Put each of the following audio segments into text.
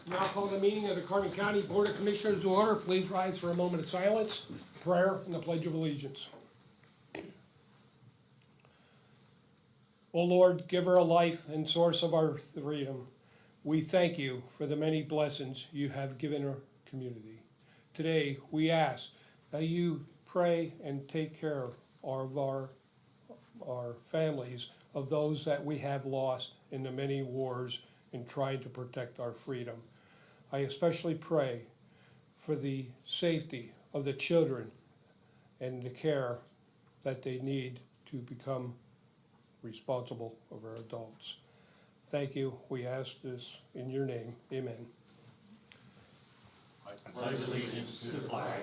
Now call the meeting of the Carbon County Board of Commissioners to order. Please rise for a moment of silence, prayer, and the Pledge of Allegiance. O Lord, giver of life and source of our freedom, we thank you for the many blessings you have given our community. Today, we ask that you pray and take care of our families, of those that we have lost in the many wars in trying to protect our freedom. I especially pray for the safety of the children and the care that they need to become responsible of our adults. Thank you. We ask this in your name. Amen. I pledge allegiance to the flag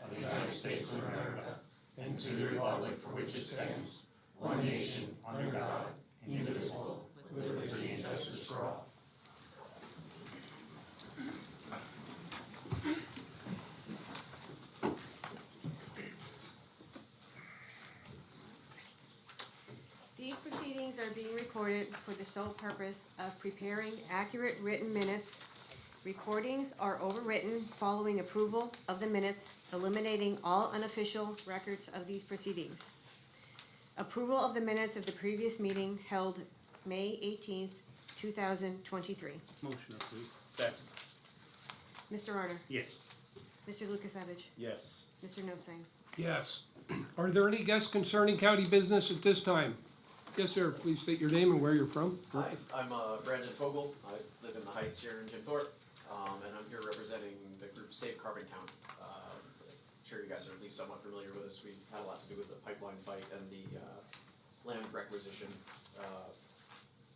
of the United States of America and to the republic for which it stands, one nation, under God, indivisible, with liberty and justice for all. These proceedings are being recorded for the sole purpose of preparing accurate written minutes. Recordings are overwritten following approval of the minutes, eliminating all unofficial records of these proceedings. Approval of the minutes of the previous meeting held May 18th, 2023. Motion approved. Second. Mr. Arner, Yes. Mr. Lukasevich, Yes. Mr. Nosang. Yes. Are there any guests concerning county business at this time? Yes, sir. Please state your name and where you're from. Hi, I'm Brandon Fogel. I live in the Heights here in Jim Thorpe, and I'm here representing the group Save Carbon County. I'm sure you guys are at least somewhat familiar with us. We had a lot to do with the pipeline fight and the land requisition,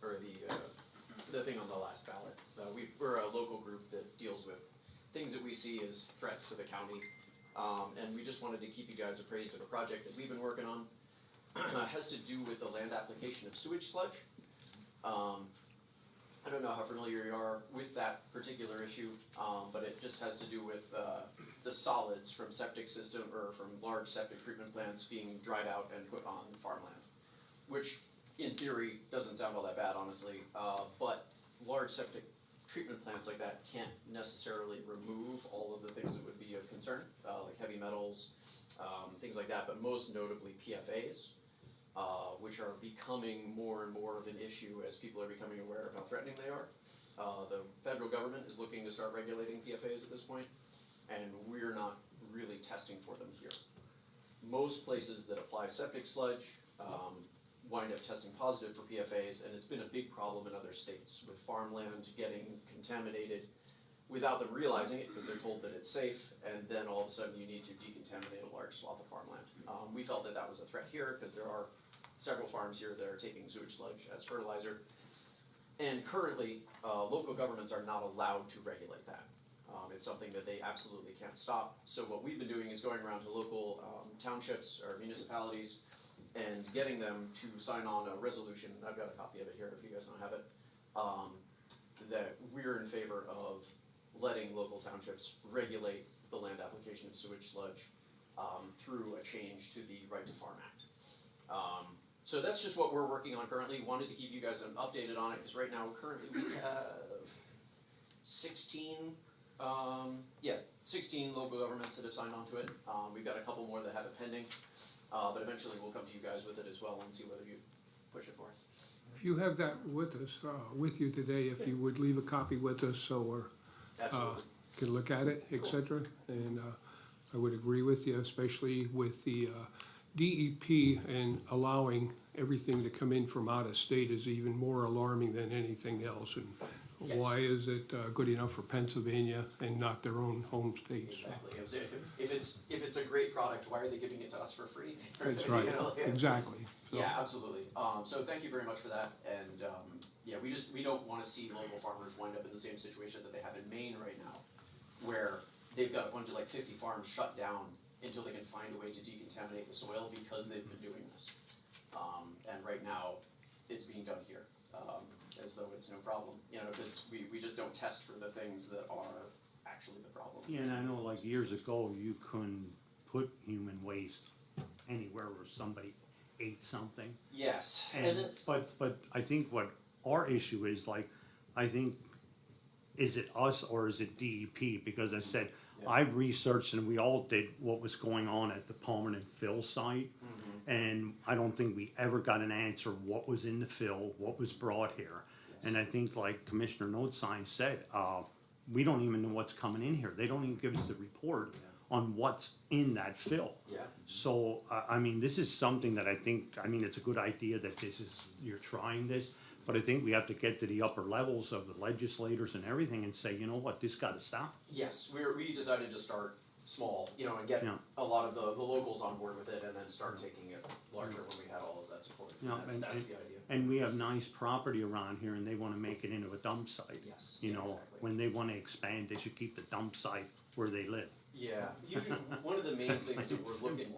or the thing on the last ballot. We're a local group that deals with things that we see as threats to the county, and we just wanted to keep you guys appraised of a project that we've been working on. Has to do with the land application of sewage sludge. I don't know how familiar you are with that particular issue, but it just has to do with the solids from septic system or from large septic treatment plants being dried out and put on farmland, which in theory doesn't sound all that bad, honestly, but large septic treatment plants like that can't necessarily remove all of the things that would be of concern, like heavy metals, things like that, but most notably PFAS. Which are becoming more and more of an issue as people are becoming aware of how threatening they are. The federal government is looking to start regulating PFAS at this point, and we're not really testing for them here. Most places that apply septic sludge wind up testing positive for PFAS, and it's been a big problem in other states with farmland getting contaminated without them realizing it because they're told that it's safe, and then all of a sudden you need to decontaminate a large swath of farmland. We felt that that was a threat here because there are several farms here that are taking sewage sludge as fertilizer. And currently, local governments are not allowed to regulate that. It's something that they absolutely can't stop. So what we've been doing is going around to local townships or municipalities and getting them to sign on a resolution. I've got a copy of it here if you guys don't have it. That we're in favor of letting local townships regulate the land application of sewage sludge through a change to the Right to Farm Act. So that's just what we're working on currently. Wanted to keep you guys updated on it because right now currently we have 16 local governments that have signed on to it. We've got a couple more that have it pending, but eventually we'll come to you guys with it as well and see whether you push it for us. If you have that with us, with you today, if you would leave a copy with us so we're Absolutely. can look at it, etc. And I would agree with you, especially with the DEP and allowing everything to come in from out of state is even more alarming than anything else. And Yes. why is it good enough for Pennsylvania and not their own home states? Exactly. If it's a great product, why are they giving it to us for free? That's right. You know, Exactly. So, Yeah, absolutely. So thank you very much for that. And yeah, we don't want to see local farmers wind up in the same situation that they have in Maine right now, where they've got a bunch of like 50 farms shut down until they can find a way to decontaminate the soil because they've been doing this. And right now, it's being done here, as though it's no problem, you know, because we just don't test for the things that are actually the problem. Yeah, and I know like years ago, you couldn't put human waste anywhere where somebody ate something. Yes, and And, it's, but I think what our issue is, like, I think is it us or is it DEP? Because I said, I researched and we all did what was going on at the Palmer and Phil site. And I don't think we ever got an answer what was in the fill, what was brought here. And I think like Commissioner Notstein said, we don't even know what's coming in here. They don't even give us the report on what's in that fill. Yeah. So, I mean, this is something that I think, I mean, it's a good idea that you're trying this, but I think we have to get to the upper levels of the legislators and everything and say, you know what, this gotta stop. Yes, we decided to start small, you know, and get Yeah. a lot of the locals on board with it, and then start taking it larger when we had all of that support. Yeah, That's the idea. And we have nice property around here and they wanna make it into a dump site. Yes, You know, exactly. when they wanna expand, they should keep the dump site where they live. Yeah, one of the main things that we're looking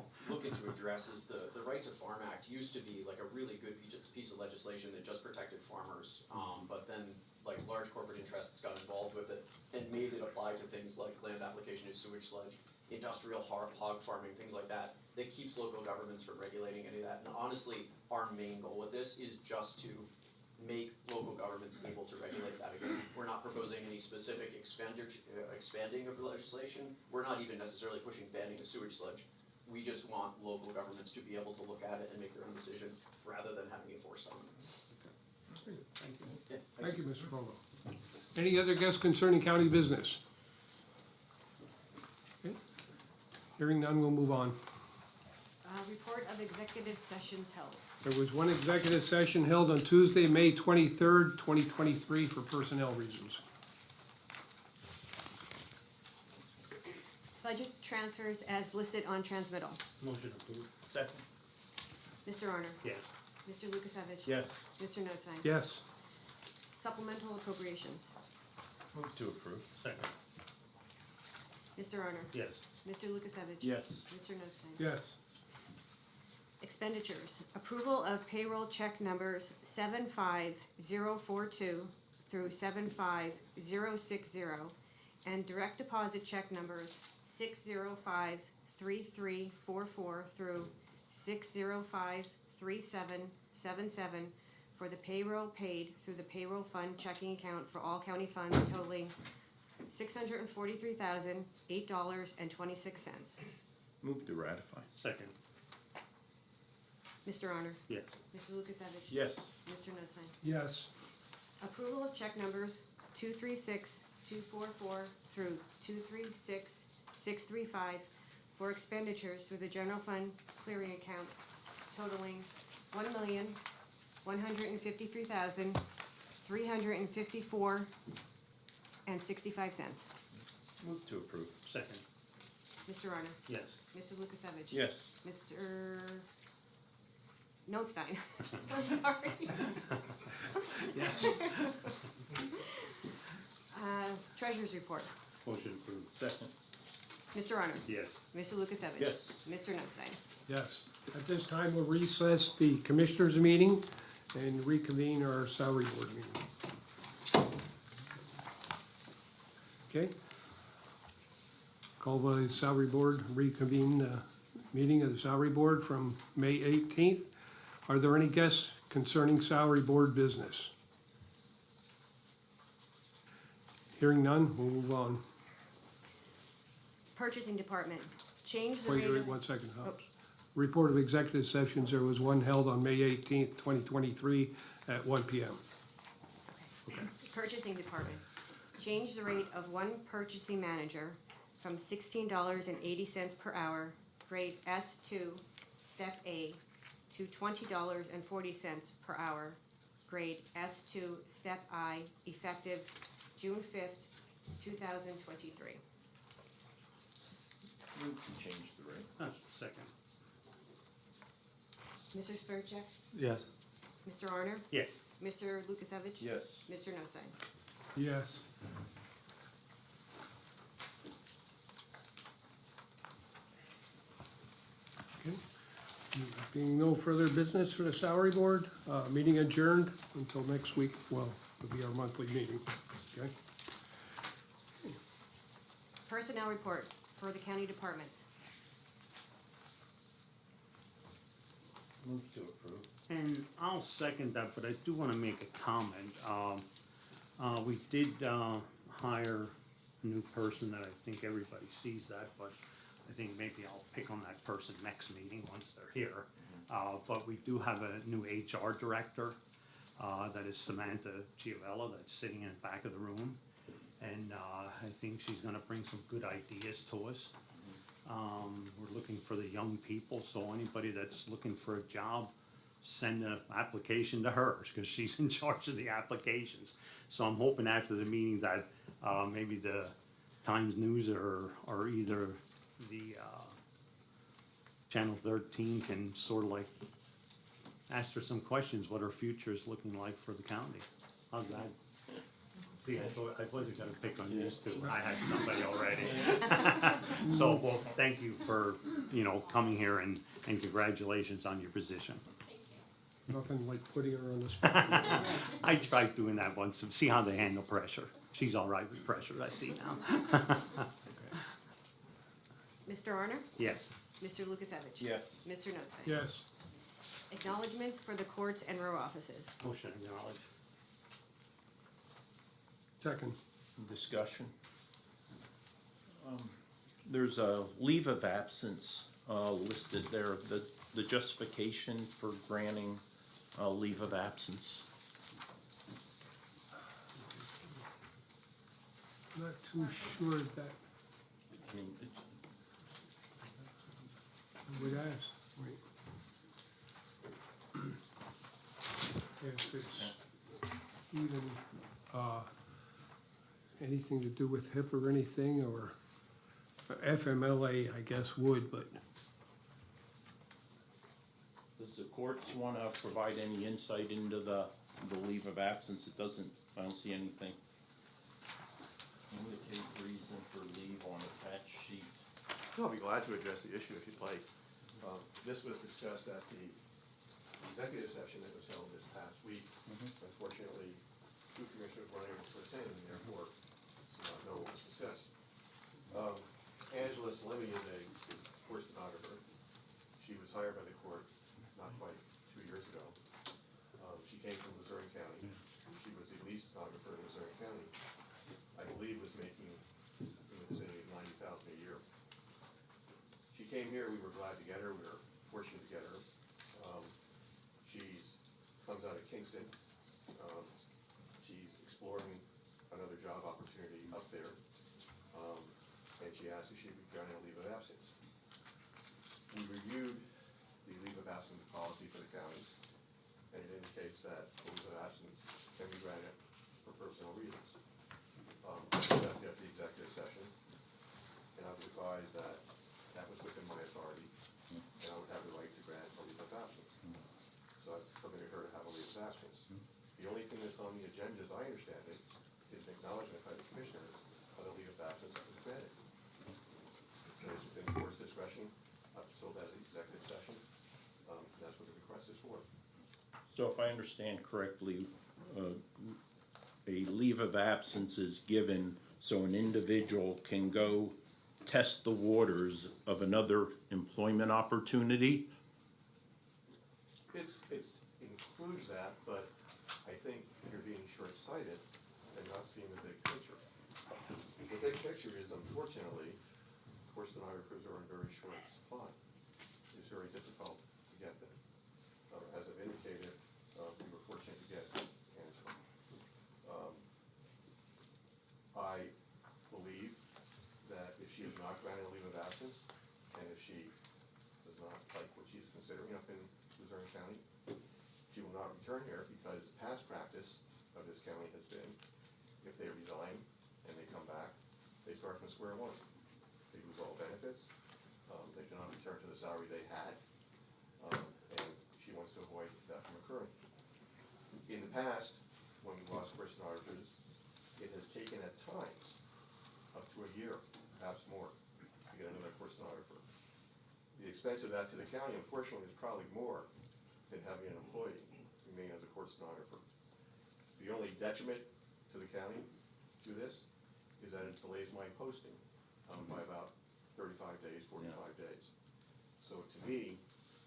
to address is the Right to Farm Act used to be like a really good piece of legislation that just protected farmers. But then like large corporate interests got involved with it and made it apply to things like land application to sewage sludge, industrial hog farming, things like that. That keeps local governments from regulating any of that. And honestly, our main goal with this is just to make local governments able to regulate that again. We're not proposing any specific expanding of the legislation. We're not even necessarily pushing banning of sewage sludge. We just want local governments to be able to look at it and make their own decision rather than having it forced on them. Thank you. Yeah, Thank you, Mr. Como. Any other guests concerning county business? Okay. Hearing none, we'll move on. Report of executive sessions held. There was one executive session held on Tuesday, May 23rd, 2023 for personnel reasons. Budget transfers as listed on transmittal. Motion approved. Second. Mr. Arner. Yes. Mr. Lukasevich. Yes. Mr. Notstein. Yes. Supplemental appropriations. Move to approve. Second. Mr. Arner. Yes. Mr. Lukasevich. Yes. Mr. Notstein. Yes. Expenditures. Approval of payroll check numbers 75042 through 75060 and direct deposit check numbers 6053344 through 6053777 for the payroll paid through the payroll fund checking account for all county funds totaling $643,008.26. Move to ratify. Second. Mr. Honor? Yes. Mr. Lukasevich? Yes. Mr. Notstein? Yes. Approval of check numbers 236244 through 236635 for expenditures through the general fund clearing account totaling $1,153,354.65. Move to approve. Second. Mr. Honor? Yes. Mr. Lukasevich? Yes. Mr. Notstein? I'm sorry. Yes. Treasurer's report. Motion approved. Second. Mr. Honor? Yes. Mr. Lukasevich? Yes. Mr. Notstein? Yes. At this time, we'll recess the commissioners' meeting and reconvene our salary board meeting. Okay? Call the salary board, reconvene the meeting of the salary board from May 18th. Are there any guests concerning salary board business? Hearing none, we'll move on. Purchasing Department, change the Wait, rate wait, of... 1 second, Hobbs. Report of executive sessions, there was one held on May 18th, 2023 at 1 PM. Purchasing Department, change the rate of one purchasing manager from $16.80 per hour, grade S2, step A, to $20.40 per hour, grade S2, step I, effective June 5th, 2023. Move to change the rate. Second. Mr. Spurcheck? Yes. Mr. Arner? Yes. Mr. Lukasevich? Yes. Mr. Notstein? Yes. Okay. Being no further business for the salary board, meeting adjourned until next week. Well, it'll be our monthly meeting, okay? Personnel report for the county departments. Move to approve. And I'll second that, but I do want to make a comment. We did hire a new person that I think everybody sees that, but I think maybe I'll pick on that person next meeting once they're here. But we do have a new HR director, that is Samantha Giovella, that's sitting in the back of the room. And, I think she's gonna bring some good ideas to us. We're looking for the young people, so anybody that's looking for a job, send an application to her, because she's in charge of the applications. So I'm hoping after the meeting that, maybe the Times News or either the, Channel 13 can sort of like ask her some questions, what her future is looking like for the county. How's that? See, I wasn't gonna pick on these two, I had somebody already. So, well, thank you for, coming here and congratulations on your position. Nothing like putting her on the spot. I tried doing that once, and see how they handle pressure. She's all right with pressure, I see now. Mr. Arner? Yes. Mr. Lukasevich? Yes. Mr. Notstein? Yes, Acknowledgements for the courts and row offices. Motion acknowledged. second, Discussion. There's a leave of absence listed there, the justification for granting a leave of absence. not too sure that, I mean, it's- I would ask, wait. If it's even, anything to do with HIP or anything, or FMLA, I guess would, but Does the courts want to provide any insight into the leave of absence? It doesn't, I don't see anything. Indicate reason for leave on attached sheet. I'll be glad to address the issue if you'd like. This was discussed at the executive session that was held this past week. Unfortunately, two commissioners weren't able to attend, and therefore do not know what was discussed. Angela Salemi is a court stenographer. She was hired by the court not quite 2 years ago. She came from Luzerne County. She was the lead stenographer in Luzerne County. I believe was making in the vicinity of $90,000 a year. She came here, we were glad to get her, we were fortunate to get her. She comes out of Kingston. She's exploring another job opportunity up there. And she asked if she'd be granted a leave of absence. We reviewed the leave of absence policy for the county, and it indicates that a leave of absence can be granted for personal reasons. I discussed it at the executive session, and I was advised that that was within my authority, and I would have the right to grant a leave of absence. So I've permitted her to have a leave of absence. The only thing that's on the agenda, as I understand it, is an acknowledgement by the commissioners of the leave of absence that was granted. So it's within the court's discretion, up until that executive session, that's what the request is for. So if I understand correctly, a leave of absence is given so an individual can go test the waters of another employment opportunity? It includes that, but I think you're being short-sighted and not seeing the big picture. The big picture is, unfortunately, court stenographers are in very short supply. It's very difficult to get them. As I've indicated, we were fortunate to get Angela. I believe that if she is not granted a leave of absence, and if she does not like what she's considering up in Luzerne County, she will not return here, because past practice of this county has been, if they resign and they come back, they start from square one. They lose all benefits, they do not return to the salary they had, and she wants to avoid that from occurring. In the past, when we lost court stenographers, it has taken at times up to a year, perhaps more, to get another court stenographer. The expense of that to the county, unfortunately, is probably more than having an employee remain as a court stenographer. The only detriment to the county to this is that it delays my posting by about 35 days, 45 days. So to me,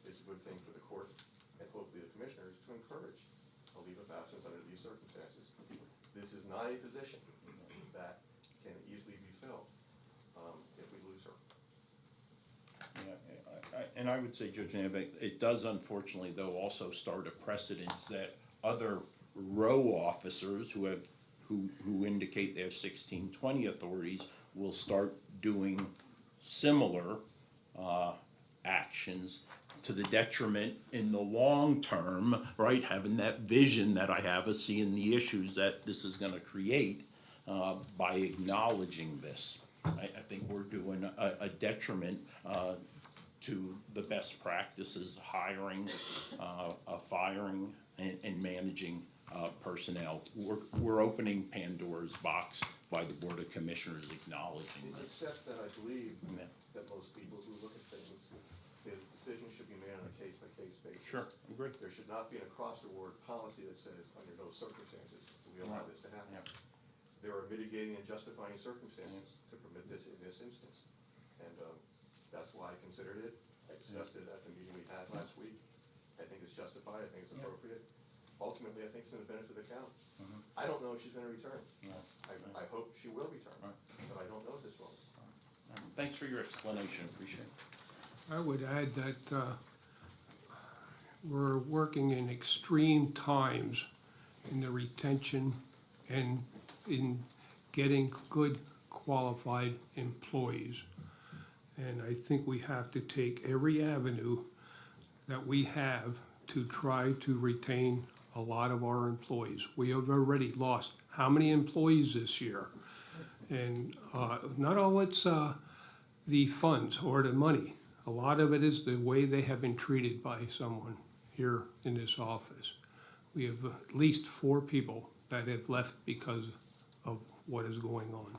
it's a good thing for the court and hopefully the commissioners to encourage a leave of absence under these circumstances. This is not a position that And I would say, Judge Navik, it does unfortunately, though, also start a precedence that other row officers who indicate they have 1620 authorities will start doing similar actions to the detriment in the long term, right? Having that vision that I have of seeing the issues that this is gonna create by acknowledging this. I think we're doing a detriment to the best practices, hiring, firing, and managing personnel. We're opening Pandora's box by the Board of Commissioners acknowledging this. Except that I believe Yeah. that most people who look at things, the decision should be made on a case-by-case basis. Sure, agree. There should not be an across-the-board policy that says, under no circumstances do we allow Right. this to happen. Yeah. There are mitigating and justifying circumstances to permit this in this instance. And that's why I considered it. I discussed it at the meeting we had last week. I think it's justified, I think it's appropriate. Ultimately, I think it's in the benefit of the town. I don't know if she's gonna return. I hope she will return, Right. but I don't know at this moment. Thanks for your explanation, appreciate it. I would add that we're working in extreme times in the retention and in getting good qualified employees. And I think we have to take every avenue that we have to try to retain a lot of our employees. We have already lost how many employees this year? And not all it's the funds or the money. A lot of it is the way they have been treated by someone here in this office. We have at least 4 people that have left because of what is going on.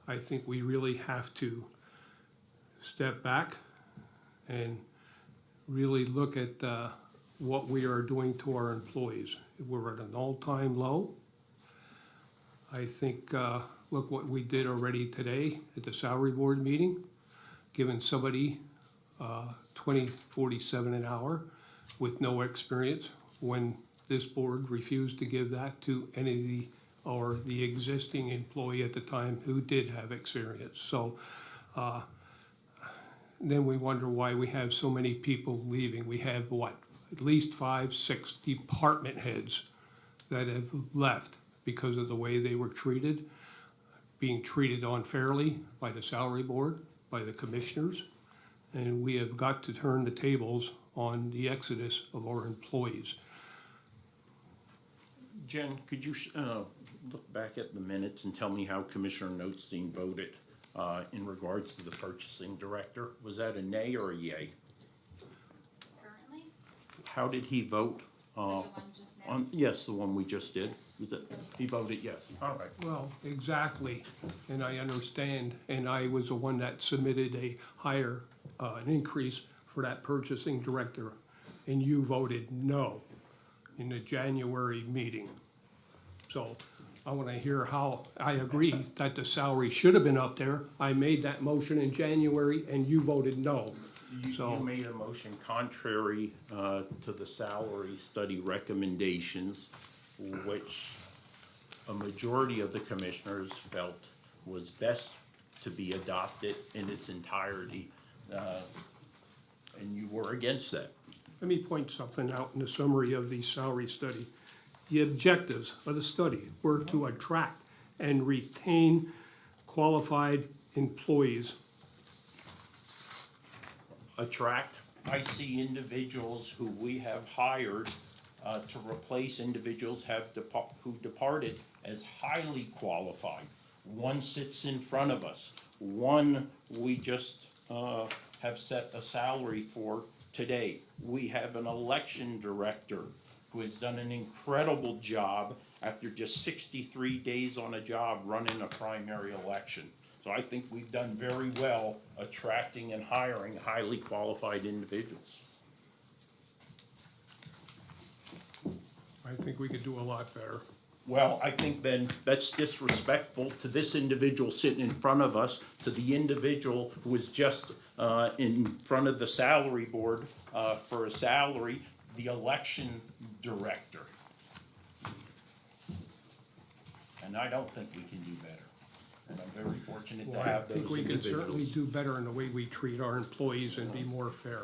I think we really have to step back and really look at what we are doing to our employees. We're at an all-time low. I think, look what we did already today at the salary board meeting, giving somebody $20.47 an hour with no experience, when this board refused to give that to any of the existing employee at the time who did have experience. So then we wonder why we have so many people leaving. We have at least 5, 6 department heads that have left because of the way they were treated, being treated unfairly by the salary board, by the commissioners. And we have got to turn the tables on the exodus of our employees. Jen, could you look back at the minutes and tell me how Commissioner Notstein voted in regards to the purchasing director? Was that a nay or a yay? Currently, How did he vote? the one just now. Yes, the one we just did. Was it, he voted yes. All right. Well, exactly, and I understand, and I was the one that submitted a higher, an increase for that purchasing director, and you voted no in the January meeting. So I want to hear how, I agree that the salary should have been up there. I made that motion in January, and you voted no. You So- made a motion contrary to the salary study recommendations, which a majority of the commissioners felt was best to be adopted in its entirety, and you were against that. Let me point something out in the summary of the salary study. The objectives of the study were to attract and retain qualified employees. Attract, I see individuals who we have hired to replace individuals who departed as highly qualified. One sits in front of us. One we just have set a salary for today. We have an election director who has done an incredible job after just 63 days on a job running a primary election. So I think we've done very well attracting and hiring highly qualified individuals. I think we could do a lot better. Well, I think then that's disrespectful to this individual sitting in front of us, to the individual who was just in front of the salary board for a salary, the election director. And I don't think we can do better. And I'm very fortunate fortunate to Well, I have those think we can certainly individuals. do better in the way we treat our employees and be more fair.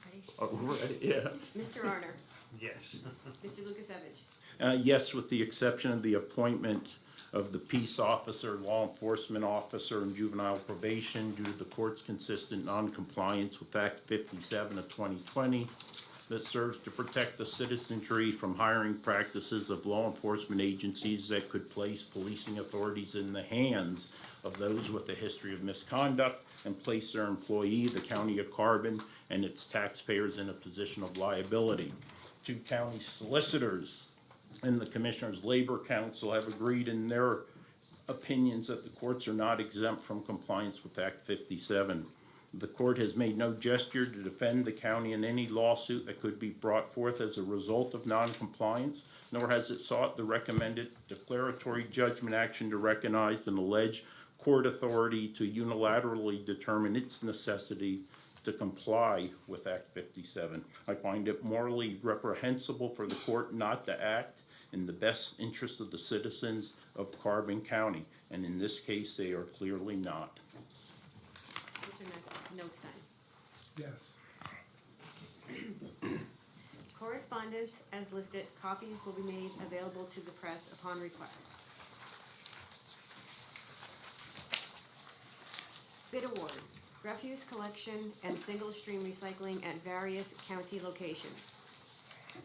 Ready? Oh, right, yeah. Mr. Arner, Yes. Mr. Lukasevich, Yes, with the exception of the appointment of the peace officer, law enforcement officer, and juvenile probation due to the court's consistent noncompliance with Act 57 of 2020 that serves to protect the citizenry from hiring practices of law enforcement agencies that could place policing authorities in the hands of those with a history of misconduct and place their employee, the county of Carbon, and its taxpayers in a position of liability. Two county solicitors and the Commissioners' Labor Council have agreed in their opinions that the courts are not exempt from compliance with Act 57. The court has made no gesture to defend the county in any lawsuit that could be brought forth as a result of noncompliance, nor has it sought the recommended declaratory judgment action to recognize an alleged court authority to unilaterally determine its necessity to comply with Act 57. I find it morally reprehensible for the court not to act in the best interest of the citizens of Carbon County, and in this case, they are clearly not. Mr. Notstein. Yes. Correspondence as listed, copies will be made available to the press upon request. Bid award, refuse collection and single-stream recycling at various county locations.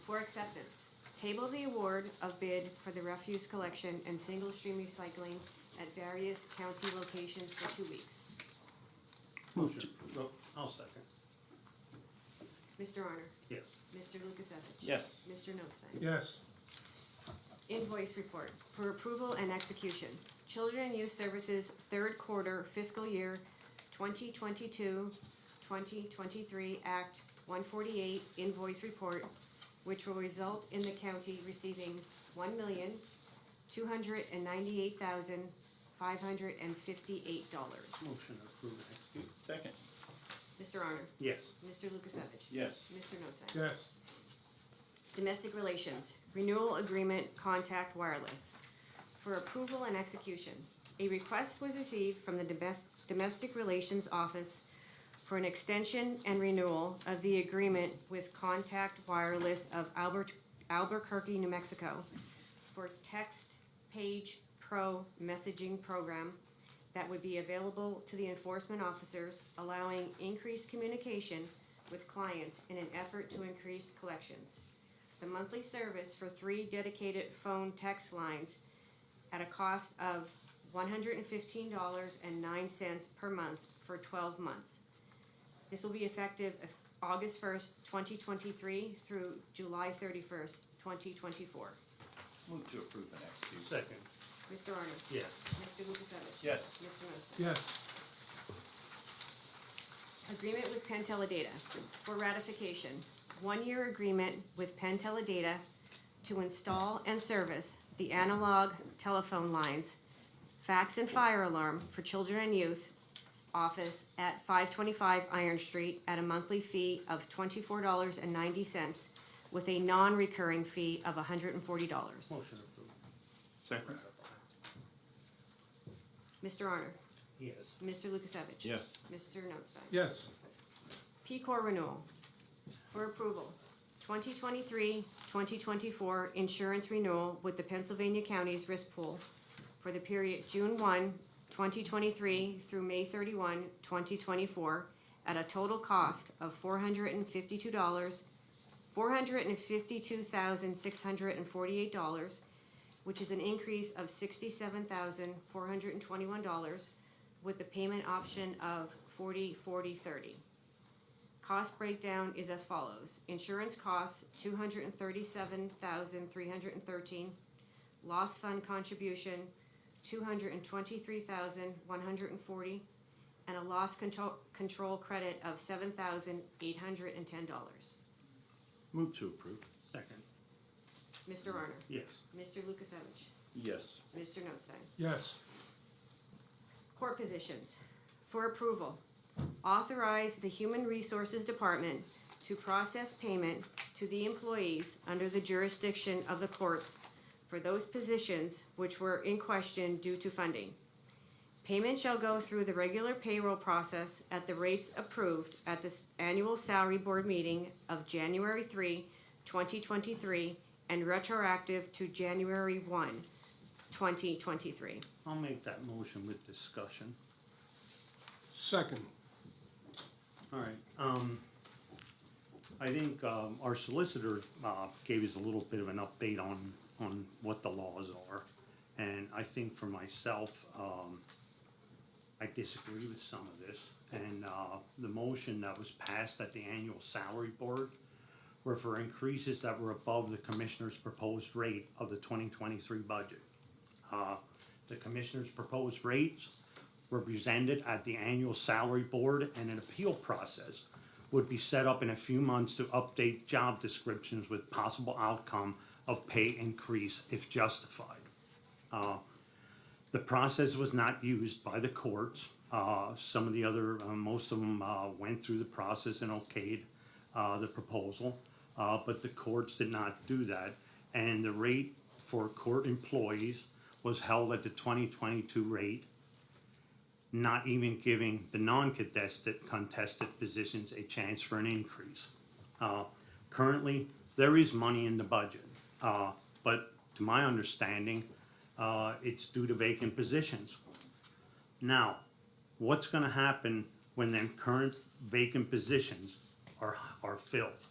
For acceptance, table the award of bid for the refuse collection and single-stream recycling at various county locations for 2 weeks. Motion. No, I'll second. Mr. Arner, Yes. Mr. Lukasevich. Yes. Mr. Notstein. Yes. Invoice report for approval and execution. Children and Youth Services third quarter fiscal year 2022-2023 Act 148 invoice report, which will result in the county receiving $1,298,558. Motion to approve and execute. Second. Mr. Arner, Yes. Mr. Lukasevich. Yes. Mr. Notstein. Yes. Domestic Relations, Renewal Agreement Contact Wireless. For approval and execution, a request was received from the Domestic Relations Office for an extension and renewal of the agreement with Contact Wireless of Albuquerque, New Mexico, for Text Page Pro messaging program that would be available to the enforcement officers, allowing increased communication with clients in an effort to increase collections. The monthly service for 3 dedicated phone text lines at a cost of $115.09 per month for 12 months. This will be effective August 1st, 2023 through July 31st, 2024. Move to approve and execute. Second. Mr. Arner, Yes. Mr. Lukasevich. Yes. Mr. Notstein. Yes. Agreement with Penteledata for ratification. 1-year agreement with Penteledata to install and service the analog telephone lines, fax and fire alarm for children and youth office at 525 Iron Street at a monthly fee of $24.90 with a non-recurring fee of $140. Motion approved. Second. Mr. Arner, Yes. Mr. Lukasevich. Yes. Mr. Notstein. Yes. P-Corps renewal. For approval, 2023-2024 insurance renewal with the Pennsylvania Counties Risk Pool for the period June 1, 2023 through May 31, 2024 at a total cost of $452,648, which is an increase of $67,421 with the payment option of 40-40-30. Cost breakdown is as follows. Insurance costs $237,313. Loss fund contribution $223,140, and a loss control credit of $7,810. Move to approve. Second. Mr. Arner, Yes. Mr. Lukasevich, Yes. Mr. Notstein. Yes. Court positions. For approval, authorize the Human Resources Department to process payment to the employees under the jurisdiction of the courts for those positions which were in question due to funding. Payment shall go through the regular payroll process at the rates approved at this annual salary board meeting of January 3, 2023, and retroactive to January 1, 2023. I'll make that motion with discussion. Second. All right, I think, our solicitor, gave us a little bit of an update on what the laws are. And I think for myself, I disagree with some of this. And, the motion that was passed at the annual salary board were for increases that were above the commissioner's proposed rate of the 2023 budget. The commissioner's proposed rates were presented at the annual salary board, and an appeal process would be set up in a few months to update job descriptions with possible outcome of pay increase if justified. The process was not used by the courts. Some of the other, most of them went through the process and okayed the proposal, but the courts did not do that. And the rate for court employees was held at the 2022 rate, not even giving the non-contested positions a chance for an increase. Currently, there is money in the budget, but to my understanding, it's due to vacant positions. Now, what's gonna happen when them current vacant positions are filled?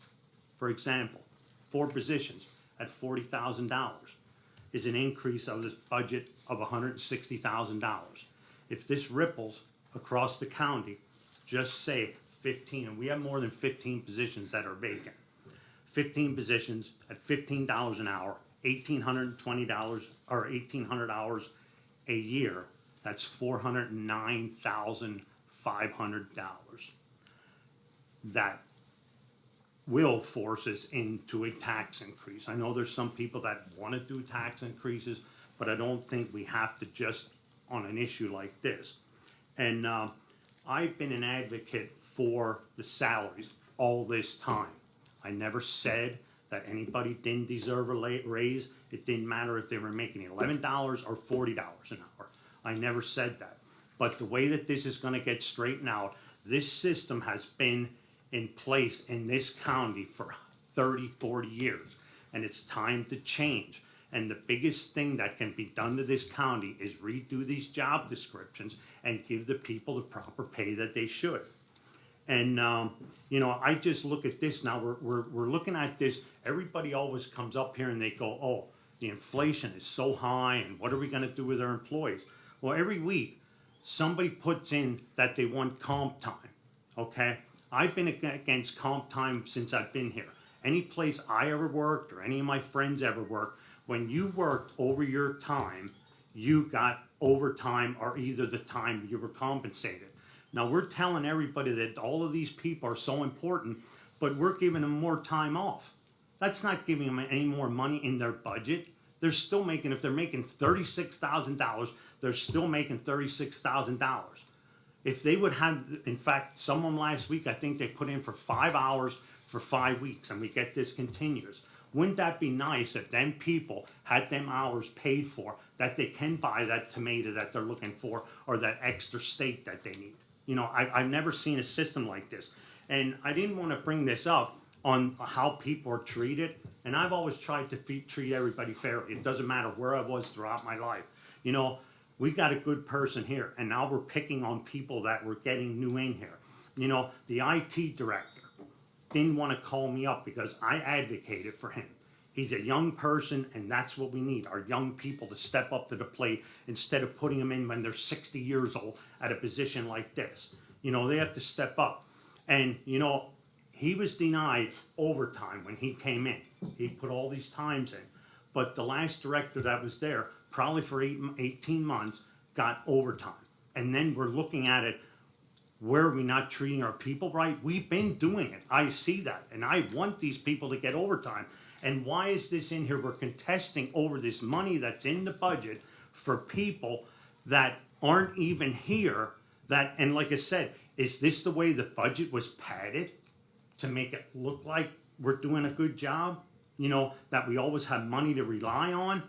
For example, 4 positions at $40,000 is an increase of this budget of $160,000. If this ripples across the county, just say 15, and we have more than 15 positions that are vacant. 15 positions at $15 an hour, $1,820 or 1,800 hours a year, that's $409,500. That will force us into a tax increase. I know there's some people that want to do tax increases, but I don't think we have to just on an issue like this. And I've been an advocate for the salaries all this time. I never said that anybody didn't deserve a raise. It didn't matter if they were making $11 or $40 an hour. I never said that. But the way that this is gonna get straightened out, this system has been in place in this county for 30, 40 years, and it's time to change. And the biggest thing that can be done to this county is redo these job descriptions and give the people the proper pay that they should. And, you know, I just look at this now, we're looking at this, everybody always comes up here and they go, oh, the inflation is so high and what are we gonna do with our employees? Well, every week, somebody puts in that they want comp time, okay? I've been against comp time since I've been here. Any place I ever worked or any of my friends ever worked, when you worked over your time, you got overtime or either the time you were compensated. Now, we're telling everybody that all of these people are so important, but we're giving them more time off. That's not giving them any more money in their budget. They're still making, if they're making $36,000, they're still making $36,000. If they would have, in fact, someone last week, I think they put in for 5 hours for 5 weeks, and we get this continuous. Wouldn't that be nice if them people had them hours paid for, that they can buy that tomato that they're looking for, or that extra steak that they need? You know, I've never seen a system like this. And I didn't want to bring this up on how people are treated, and I've always tried to treat everybody fairly. It doesn't matter where I was throughout my life. You know, we got a good person here, and now we're picking on people that we're getting new in here. You know, the IT director didn't want to call me up because I advocated for him. He's a young person, and that's what we need, our young people to step up to the plate instead of putting them in when they're 60 years old at a position like this. You know, they have to step up. And, you know, he was denied overtime when he came in. He put all these times in. But the last director that was there, probably for 18 months, got overtime. And then we're looking at it, where are we not treating our people right? We've been doing it. I see that. And I want these people to get overtime. And why is this in here? We're contesting over this money that's in the budget for people that aren't even here. That, and like I said, is this the way the budget was padded to make it look like we're doing a good job? You know, that we always have money to rely on?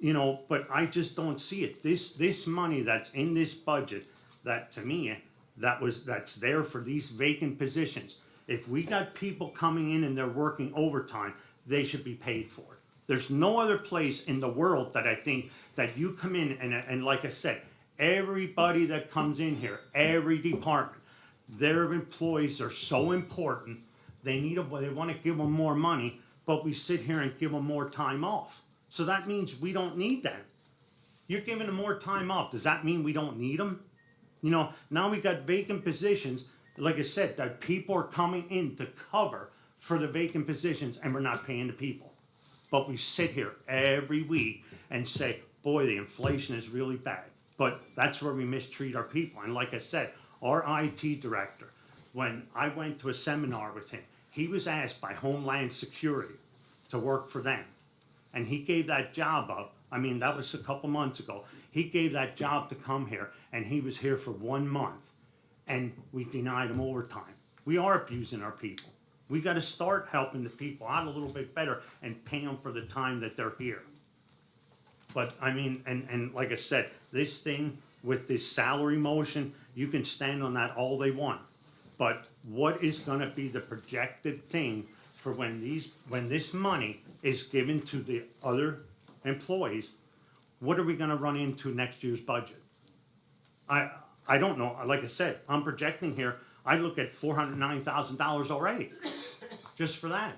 you know, but I just don't see it. This money that's in this budget, that to me, that's there for these vacant positions. If we got people coming in and they're working overtime, they should be paid for it. There's no other place in the world that I think that you come in and like I said, everybody that comes in here, every department, their employees are so important. They want to give them more money, but we sit here and give them more time off. So that means we don't need them. You're giving them more time off. Does that mean we don't need them? You know, now we got vacant positions, like I said, that people are coming in to cover for the vacant positions and we're not paying the people. But we sit here every week and say, boy, the inflation is really bad. But that's where we mistreat our people. And like I said, our IT director, when I went to a seminar with him, he was asked by Homeland Security to work for them. And he gave that job up. I mean, that was a couple months ago. He gave that job to come here, and he was here for 1 month. And we denied him overtime. We are abusing our people. We got to start helping the people out a little bit better and pay them for the time that they're here. But I mean, and like I said, this thing with this salary motion, you can stand on that all they want. But what is going to be the projected thing for when this money is given to the other employees? What are we going to run into next year's budget? I don't know. Like I said, I'm projecting here. I look at $409,000 already, just for that.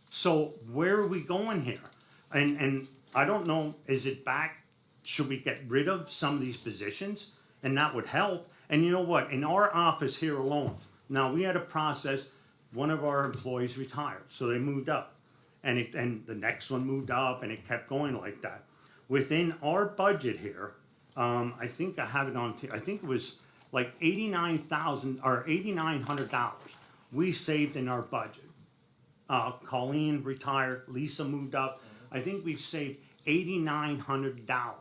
So where are we going here? And I don't know. Is it back? Should we get rid of some of these positions? And that would help. And you know what? In our office here alone, now we had a process. One of our employees retired, so they moved up, and the next one moved up, and it kept going like that. Within our budget here, I think I have it on. I think it was like $89,000 or $8,900 we saved in our budget. Colleen retired, Lisa moved up. I think we've saved $8,900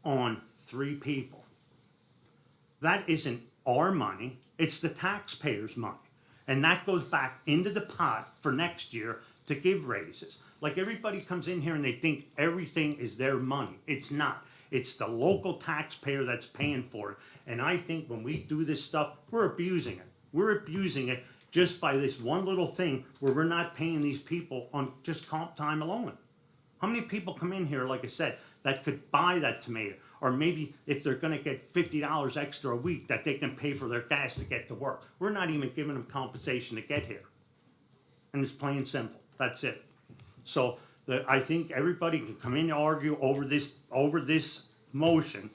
on 3 people. That isn't our money, it's the taxpayers' money. And that goes back into the pot for next year to give raises. Like everybody comes in here and they think everything is their money. It's not. It's the local taxpayer that's paying for it. And I think when we do this stuff, we're abusing it. We're abusing it just by this one little thing where we're not paying these people on just comp time alone. How many people come in here, like I said, that could buy that tomato? Or maybe if they're gonna get $50 extra a week, that they can pay for their gas to get to work. We're not even giving them compensation to get here. And it's plain simple, that's it. So I think everybody can come in and argue over this motion,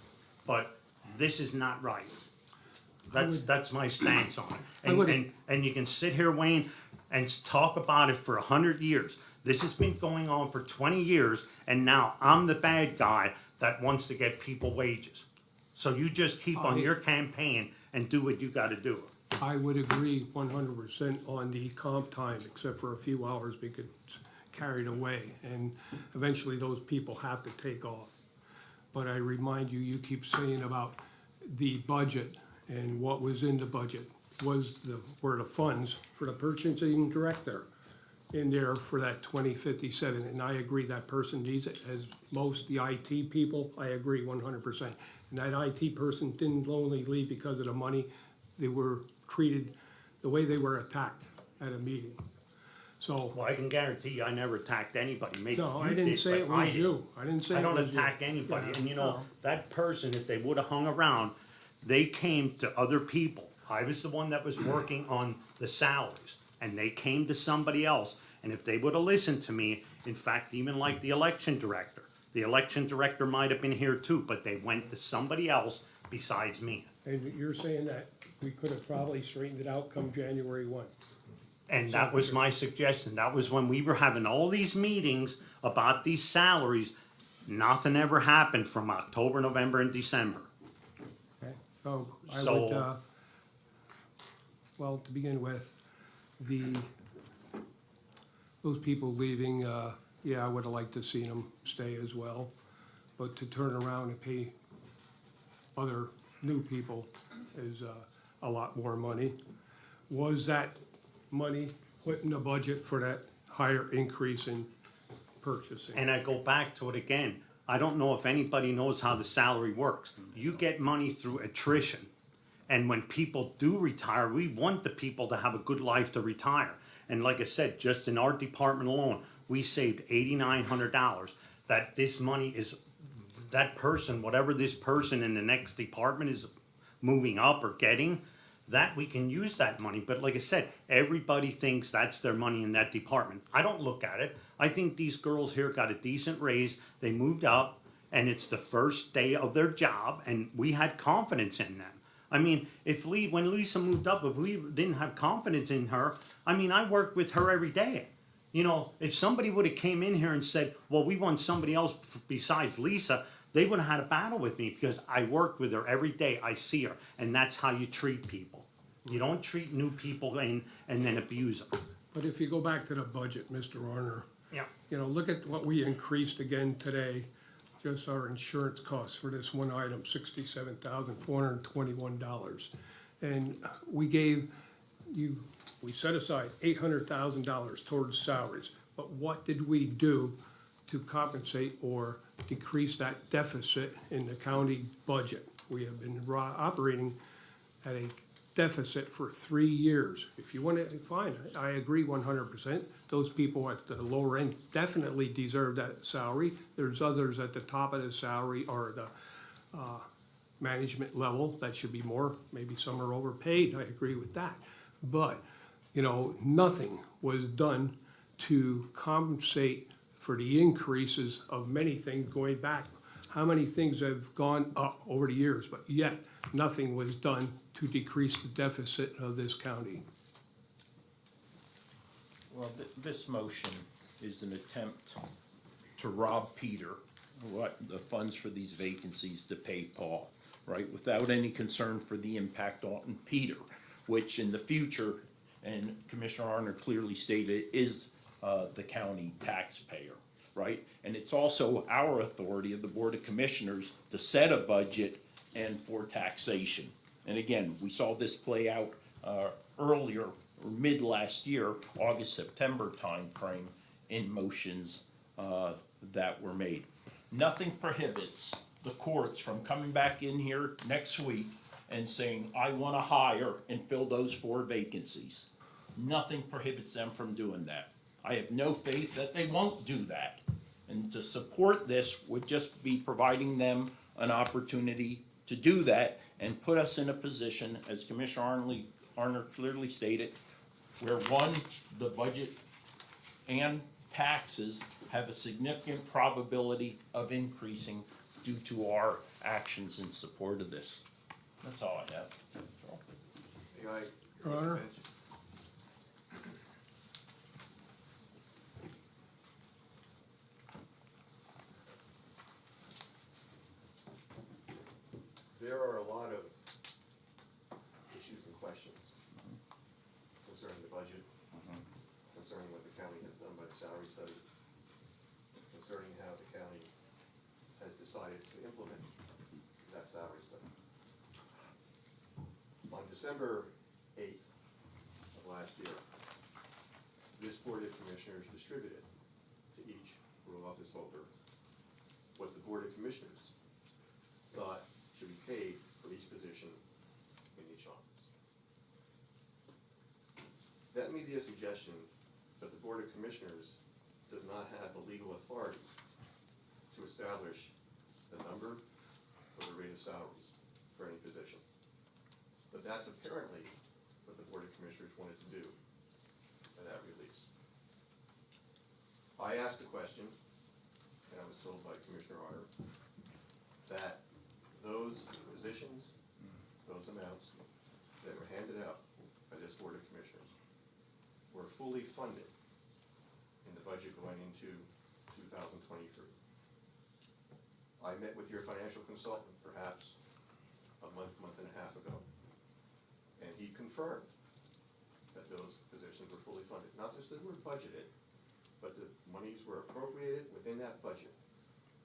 but this is not right. That's my stance on it. And you can sit here, Wayne, and talk about it for 100 years. This has been going on for 20 years, and now I'm the bad guy that wants to get people wages. So you just keep on your campaign and do what you gotta do. I would agree 100% on the comp time, except for a few hours we get carried away, and eventually those people have to take off. But I remind you, you keep saying about the budget, and what was in the budget were the funds for the purchasing director in there for that 2057, and I agree that person needs it, as most the IT people, I agree 100%. And that IT person didn't only leave because of the money, they were treated the way they were attacked at a meeting. So, Well, I can guarantee you, I never attacked anybody. Maybe no, I you didn't did, say it but I was didn't. you, I didn't say I it don't was you. attack anybody, Yeah, and you know, no. that person, if they would've hung around, they came to other people. I was the one that was working on the salaries, and they came to somebody else, and if they would've listened to me, in fact, even like the election director might have been here too, but they went to somebody else besides me. And you're saying that we could have probably straightened it out come January 1. And that was my suggestion. That was when we were having all these meetings about these salaries. Nothing ever happened from October, November, and December. Okay, so I So- would, well, to begin with, those people leaving, yeah, I would have liked to see them stay as well. But to turn around and pay other new people is a lot more money. Was that money put in the budget for that higher increase in purchasing? And I go back to it again. I don't know if anybody knows how the salary works. You get money through attrition. And when people do retire, we want the people to have a good life to retire. And like I said, just in our department alone, we saved $8,900. That this money is, that person, whatever this person in the next department is moving up or getting, that we can use that money. But like I said, everybody thinks that's their money in that department. I don't look at it. I think these girls here got a decent raise. They moved up, and it's the first day of their job, and we had confidence in them. I mean, when Lisa moved up, if we didn't have confidence in her, I mean, I worked with her every day. You know, if somebody would have came in here and said, well, we want somebody else besides Lisa, they would have had a battle with me because I work with her every day. I see her, and that's how you treat people. You don't treat new people and then abuse them. But if you go back to the budget, Mr. Arner, Yeah. you know, look at what we increased again today. Just our insurance costs for this one item, $67,421. And we set aside $800,000 towards salaries. But what did we do to compensate or decrease that deficit in the county budget? We have been operating at a deficit for 3 years. If you want to, fine, I agree 100%. Those people at the lower end definitely deserve that salary. There's others at the top of the salary or the management level that should be more, maybe some are overpaid, I agree with that. But, you know, nothing was done to compensate for the increases of many things going back. How many things have gone up over the years, but yet nothing was done to decrease the deficit of this county. Well, this motion is an attempt to rob Peter what the funds for these vacancies to pay Paul, right? Without any concern for the impact on Peter, which in the future, and Commissioner Arner clearly stated, is the county taxpayer, right? And it's also our authority of the Board of Commissioners to set a budget and for taxation. And again, we saw this play out earlier, or mid last year, August, September timeframe, in motions that were made. Nothing prohibits the courts from coming back in here next week and saying, I want to hire and fill those 4 vacancies. Nothing prohibits them from doing that. I have no faith that they won't do that. And to support this would just be providing them an opportunity to do that and put us in a position, as Commissioner Arner clearly stated, where one, the budget and taxes have a significant probability of increasing due to our actions in support of this. That's all I have. May I, Your Honor? Mr. Bench? There are a lot of issues and questions concerning the budget, concerning what the county has done by the salary study, concerning how the county has decided to implement that salary study. On December 8th of last year, this Board of Commissioners distributed to each rural office holder what the Board of Commissioners thought should be paid for each position in each office. That may be a suggestion, but the Board of Commissioners does not have the legal authority to establish the number or the rate of salaries for any position. But that's apparently what the Board of Commissioners wanted to do in that release. I asked a question, and I was told by Commissioner Arner that those positions, those amounts that were handed out by this Board of Commissioners were fully funded in the budget going into 2023. I met with your financial consultant perhaps a month and a half ago, and he confirmed that those positions were fully funded. Not just that they were budgeted, but the monies were appropriated within that budget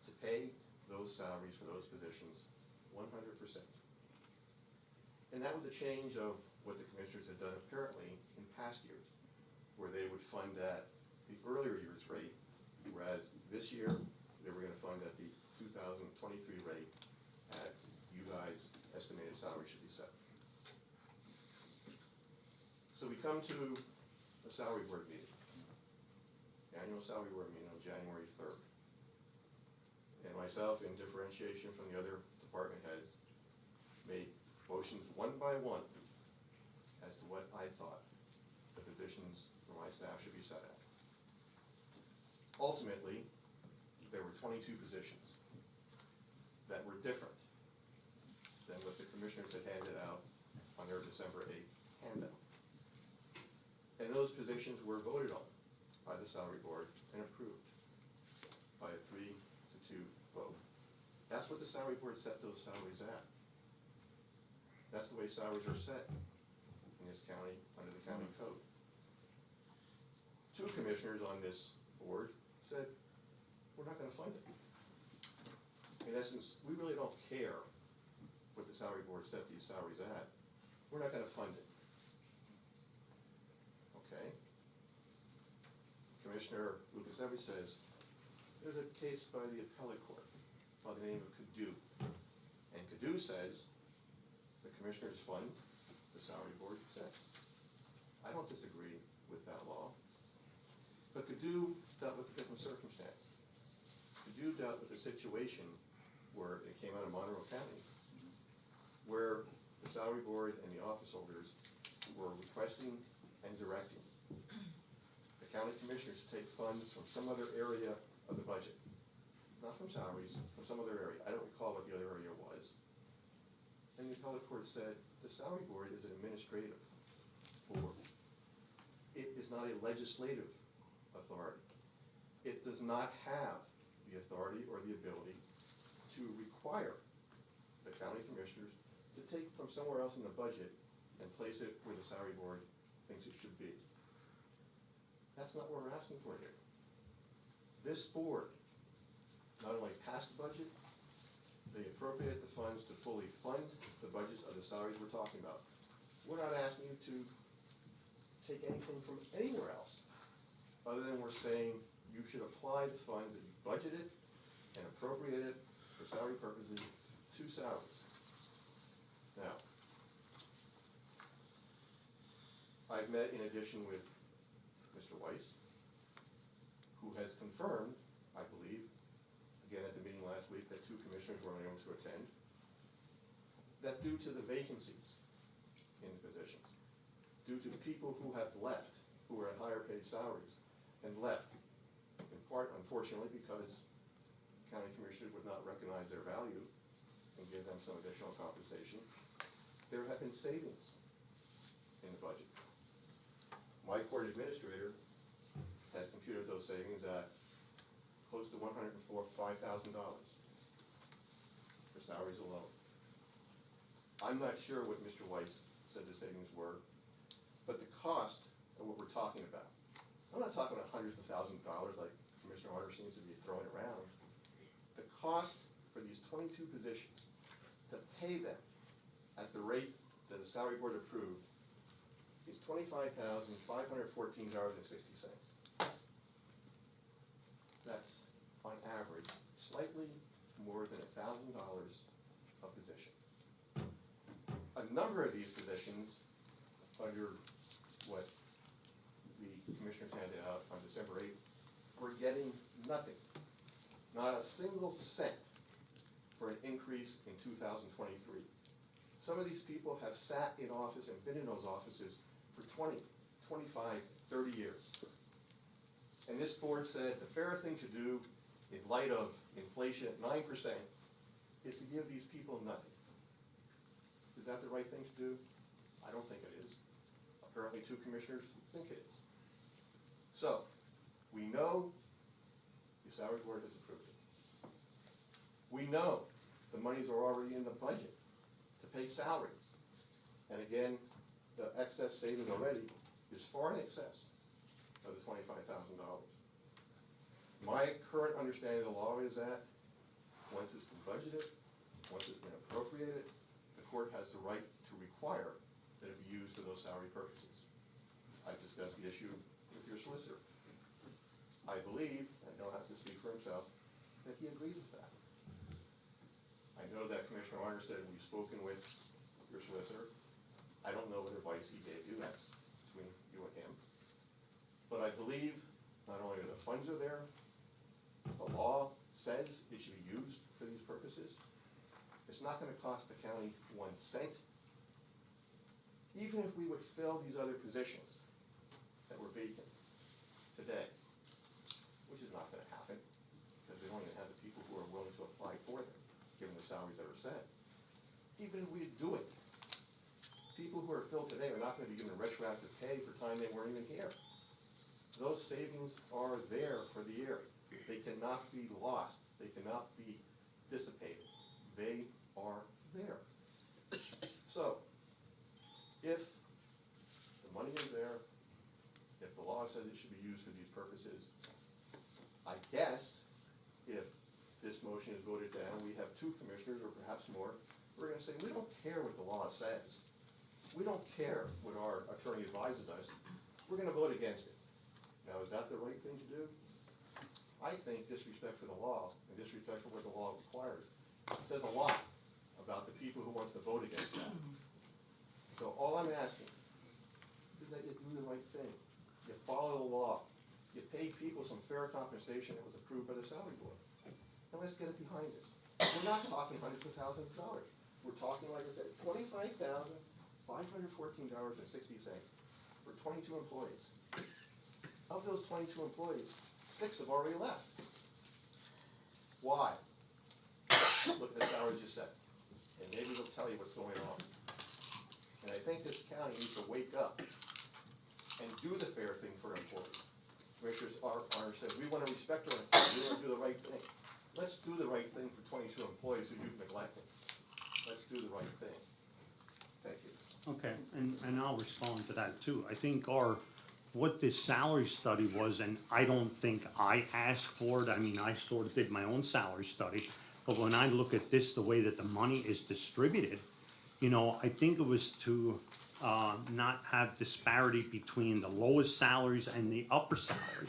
to pay those salaries for those positions 100%. And that was a change of what the commissioners had done apparently in past years, where they would fund at the earlier year's rate, whereas this year they were going to fund at the 2023 rate as you guys estimated salary should be set. So we come to a salary board meeting, annual salary board meeting on January 3rd. And myself, in differentiation from the other department heads, made motions one by one as to what I thought the positions for my staff should be set at. Ultimately, there were 22 positions that were different than what the commissioners had handed out on their December 8th handout. And those positions were voted on by the salary board and approved by a 3-2 vote. That's what the salary board set those salaries at. That's the way salaries are set in this county under the county code. 2 commissioners on this board said, we're not gonna fund it. In essence, we really don't care what the salary board set these salaries at. We're not gonna fund it. Okay? Commissioner Lucas Everett says, there's a case by the appellate court by the name of Cadu. And Cadu says, the commissioners fund, the salary board sets. I don't disagree with that law. But Cadu dealt with a different circumstance. Cadu dealt with a situation where it came out of Monroe County, where the salary board and the office holders were requesting and directing the county commissioners to take funds from some other area of the budget. Not from salaries, from some other area. I don't recall what the other area was. And the appellate court said, the salary board is an administrative board. It is not a legislative authority. It does not have the authority or the ability to require the county commissioners to take from somewhere else in the budget and place it where the salary board thinks it should be. That's not what we're asking for here. This board not only passed the budget, they appropriated the funds to fully fund the budgets of the salaries we're talking about. We're not asking you to take anything from anywhere else, other than we're saying you should apply the funds that you budgeted and appropriated for salary purposes to salaries. Now, I've met in addition with Mr. Weiss, who has confirmed, I believe, again at the meeting last week, that 2 commissioners were unable to attend, that due to the vacancies in the positions, due to people who have left, who are at higher paid salaries, and left, in part, unfortunately, because county commissioners would not recognize their value and give them some additional compensation, there have been savings in the budget. My court administrator has computed those savings at close to $105,000 for salaries alone. I'm not sure what Mr. Weiss said the savings were, but the cost of what we're talking about, I'm not talking about hundreds of thousands of dollars like Commissioner Arter seems to be throwing around. The cost for these 22 positions, to pay them at the rate that the salary board approved, is $25,514.60. That's, on average, slightly more than $1,000 a position. A number of these positions, under what the commissioners handed out on December 8th, were getting nothing. Not a single cent for an increase in 2023. Some of these people have sat in office and been in those offices for 20, 25, 30 years. And this board said the fair thing to do in light of inflation at 9% is to give these people nothing. Is that the right thing to do? I don't think it is. Apparently 2 commissioners think it is. So, we know the salary board has approved it. We know the monies are already in the budget to pay salaries. And again, the excess savings already is far in excess of the $25,000. My current understanding of the law is that once it's been budgeted, once it's been appropriated, the court has the right to require that it be used for those salary purposes. I've discussed the issue with your solicitor. I believe, and he'll have to speak for himself, that he agrees with that. I know that Commissioner Arnstead, we've spoken with your solicitor. I don't know what advice he gave you, that's between you and him. But I believe not only the funds are there, the law says it should be used for these purposes. It's not gonna cost the county 1 cent. Even if we would fill these other positions that were vacant today, which is not gonna happen, because we don't even have the people who are willing to apply for them, given the salaries that are set. Even if we do it, people who are filled today are not gonna be given retroactive pay for time they weren't even here. Those savings are there for the year. They cannot be lost. They cannot be dissipated. They are there. So, if the money is there, if the law says it should be used for these purposes, I guess if this motion is voted down, we have 2 commissioners or perhaps more, we're gonna say, we don't care what the law says. We don't care what our attorney advises us. We're gonna vote against it. Now, is that the right thing to do? I think disrespect for the law and disrespect for what the law requires says a lot about the people who wants to vote against that. So all I'm asking is that you do the right thing. You follow the law. You pay people some fair compensation that was approved by the salary board. And let's get it behind us. We're not talking hundreds of thousands of dollars. We're talking, like I said, $25,514.60 for 22 employees. Of those 22 employees, 6 have already left. Why? Look at the salaries you set, and maybe they'll tell you what's going on. And I think this county needs to wake up and do the fair thing for employees. Commissioner Arner said, we want to respect our employees, we want to do the right thing. Let's do the right thing for 22 employees who you've neglected. Let's do the right thing. Thank you. Okay, and I'll respond to that too. I think what this salary study was, and I don't think I asked for it, I mean, I sort of did my own salary study, but when I look at this, the way that the money is distributed, you know, I think it was to not have disparity between the lowest salaries and the upper salary.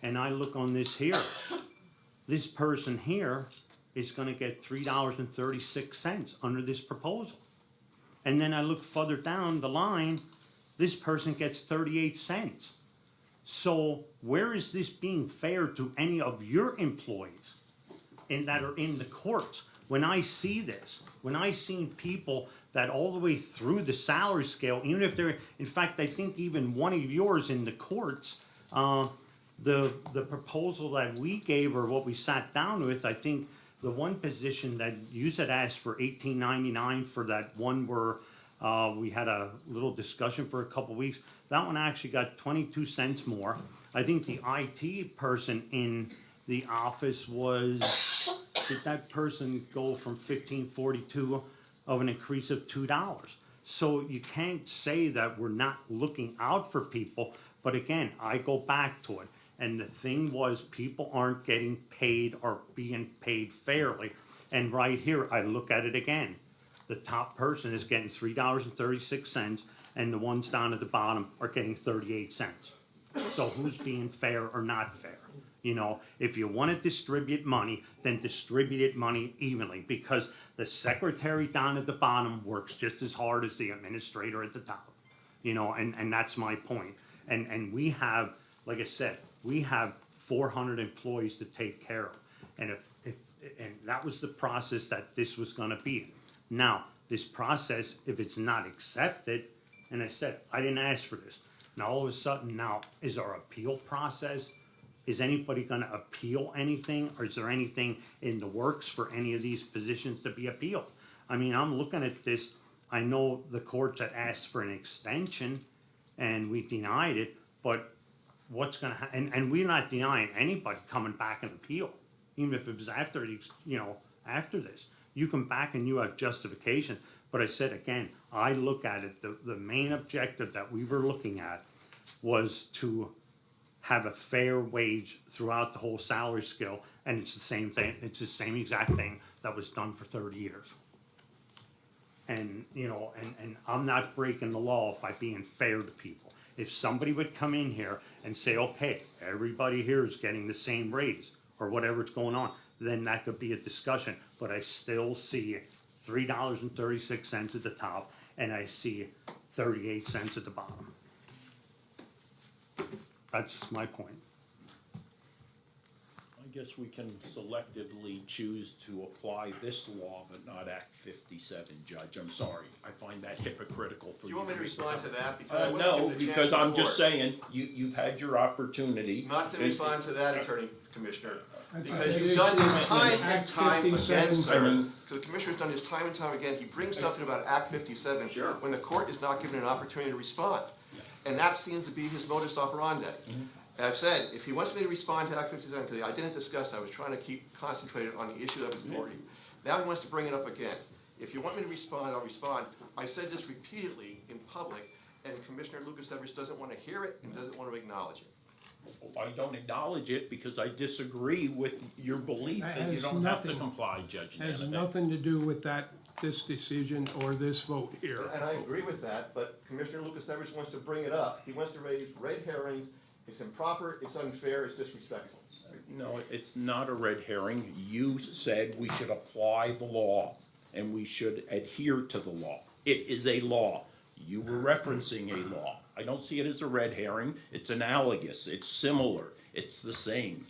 And I look on this here, this person here is gonna get $3.36 under this proposal. And then I look further down the line, this person gets 38 cents. So where is this being fair to any of your employees that are in the courts? When I see this, when I see people that all the way through the salary scale, even if they're, in fact, I think even one of yours in the courts, the proposal that we gave or what we sat down with, I think the one position that you had asked for $18.99 for that one where we had a little discussion for a couple weeks. That one actually got 22 cents more. I think the IT person in the office was, did that person go from 1542 of an increase of $2? So you can't say that we're not looking out for people, but again, I go back to it. And the thing was, people aren't getting paid or being paid fairly. And right here, I look at it again. The top person is getting $3.36, and the ones down at the bottom are getting 38 cents. So who's being fair or not fair? You know, if you want to distribute money, then distribute it money evenly, because the secretary down at the bottom works just as hard as the administrator at the top. You know, and that's my point. And we have, like I said, we have 400 employees to take care of. And and that was the process that this was gonna be. Now, this process, if it's not accepted, and I said, I didn't ask for this. Now, all of a sudden, now, is our appeal process, is anybody gonna appeal anything? Or is there anything in the works for any of these positions to be appealed? I mean, I'm looking at this, I know the courts had asked for an extension, and we denied it, but what's gonna happen? And we're not denying anybody coming back and appeal, even if it was after these, you know, after this. You come back and you have justification. But I said again, I look at it, the main objective that we were looking at was to have a fair wage throughout the whole salary scale, and it's the same thing, it's the same exact thing that was done for 30 years. And, you know, and I'm not breaking the law by being fair to people. If somebody would come in here and say, okay, everybody here is getting the same raise, or whatever's going on, then that could be a discussion. But I still see $3.36 at the top, and I see 38 cents at the bottom. That's my point. I guess we can selectively choose to apply this law but not Act 57, Judge. I'm sorry. I find that hypocritical for Do you. you want me to respond to that? Because I wasn't No, given a chance because I'm just before. saying, you've had your opportunity. Not to respond to that, Attorney Commissioner, That's because it you've is done this in time and Act time 57. again, I sir. mean- So the Commissioner's done this time and time again. He brings something about Act 57. Sure. When the court is not given an opportunity to respond. And that seems to be his modus operandi. And I've said, if he wants me to respond to Act 57, because I didn't discuss, I was trying to keep concentrated on the issue that was before you. Now he wants to bring it up again. If you want me to respond, I'll respond. I said this repeatedly in public, and Commissioner Lukasevich doesn't want to hear it and doesn't want to acknowledge it. I don't acknowledge it because I disagree with your belief That that you has don't have to nothing- comply, Judge Has Nanovic. nothing to do with this decision or this vote here. And I agree with that, but Commissioner Lukasevich wants to bring it up. He wants to raise red herrings. It's improper, it's unfair, it's disrespectful. No, it's not a red herring. You said we should apply the law and we should adhere to the law. It is a law. You were referencing a law. I don't see it as a red herring. It's analogous. It's similar. It's the same.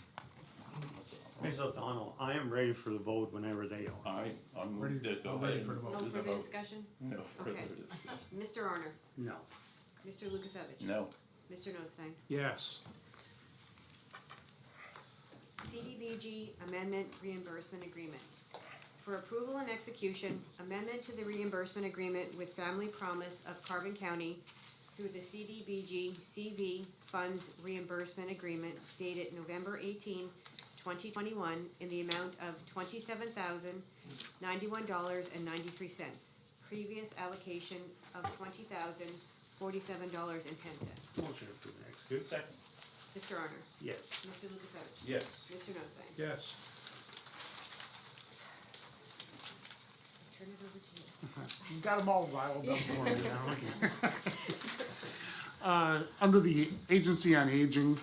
Ms. O'Donnell, I am ready for the vote whenever they are. I'm Ready- ready to go I'm ready ahead for the and vote. No do the further vote. discussion? No further Okay. discussion. Mr. Arner, No. Mr. Lukasevich? No. Mr. Notstein? Yes. CDBG Amendment Reimbursement Agreement. For approval and execution, amendment to the reimbursement agreement with Family Promise of Carbon County through the CDBG CV Funds Reimbursement Agreement dated November 18, 2021, in the amount of $27,091.93. Previous allocation of $20,047.10. Motion approved and executed. Second. Mr. Arner? Yes. Mr. Lukasevich? Yes. Mr. Notstein? Yes. Turn it over to you. You got them all riled up for me now. Under the Agency on Aging,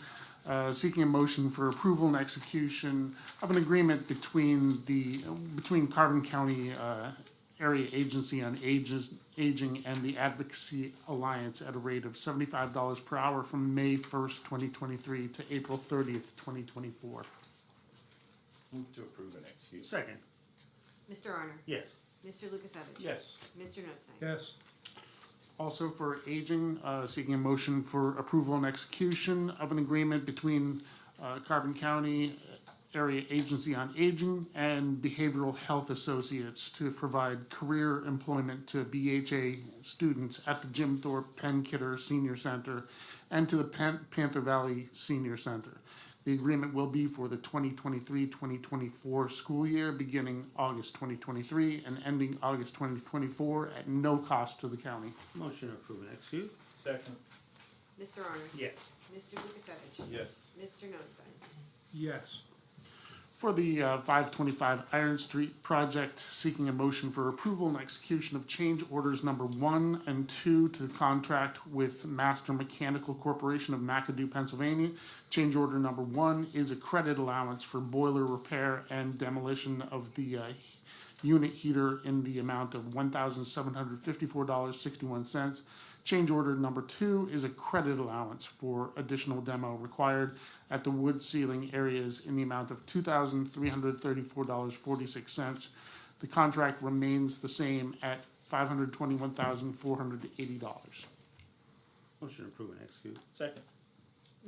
seeking a motion for approval and execution of an agreement between Carbon County Area Agency on Aging and the Advocacy Alliance at a rate of $75 per hour from May 1st, 2023 to April 30th, 2024. Move to approve and execute. Second. Mr. Arner? Yes. Mr. Lukasevich? Yes. Mr. Notstein? Yes. Also for aging, seeking a motion for approval and execution of an agreement between Carbon County Area Agency on Aging and Behavioral Health Associates to provide career employment to BHA students at the Jim Thorpe Penn Kidder Senior Center and to the Panther Valley Senior Center. The agreement will be for the 2023-2024 school year, beginning August 2023 and ending August 2024 at no cost to the county. Motion approved and executed. Second. Mr. Arner? Yes. Mr. Lukasevich? Yes. Mr. Notstein? Yes. For the 525 Iron Street project, seeking a motion for approval and execution of change orders number 1 and 2 to the contract with Master Mechanical Corporation of McAdoo, Pennsylvania. Change order number 1 is a credit allowance for boiler repair and demolition of the unit heater in the amount of $1,754.61. Change order number 2 is a credit allowance for additional demo required at the wood ceiling areas in the amount of $2,334.46. The contract remains the same at $521,480. Motion approved and executed. Second.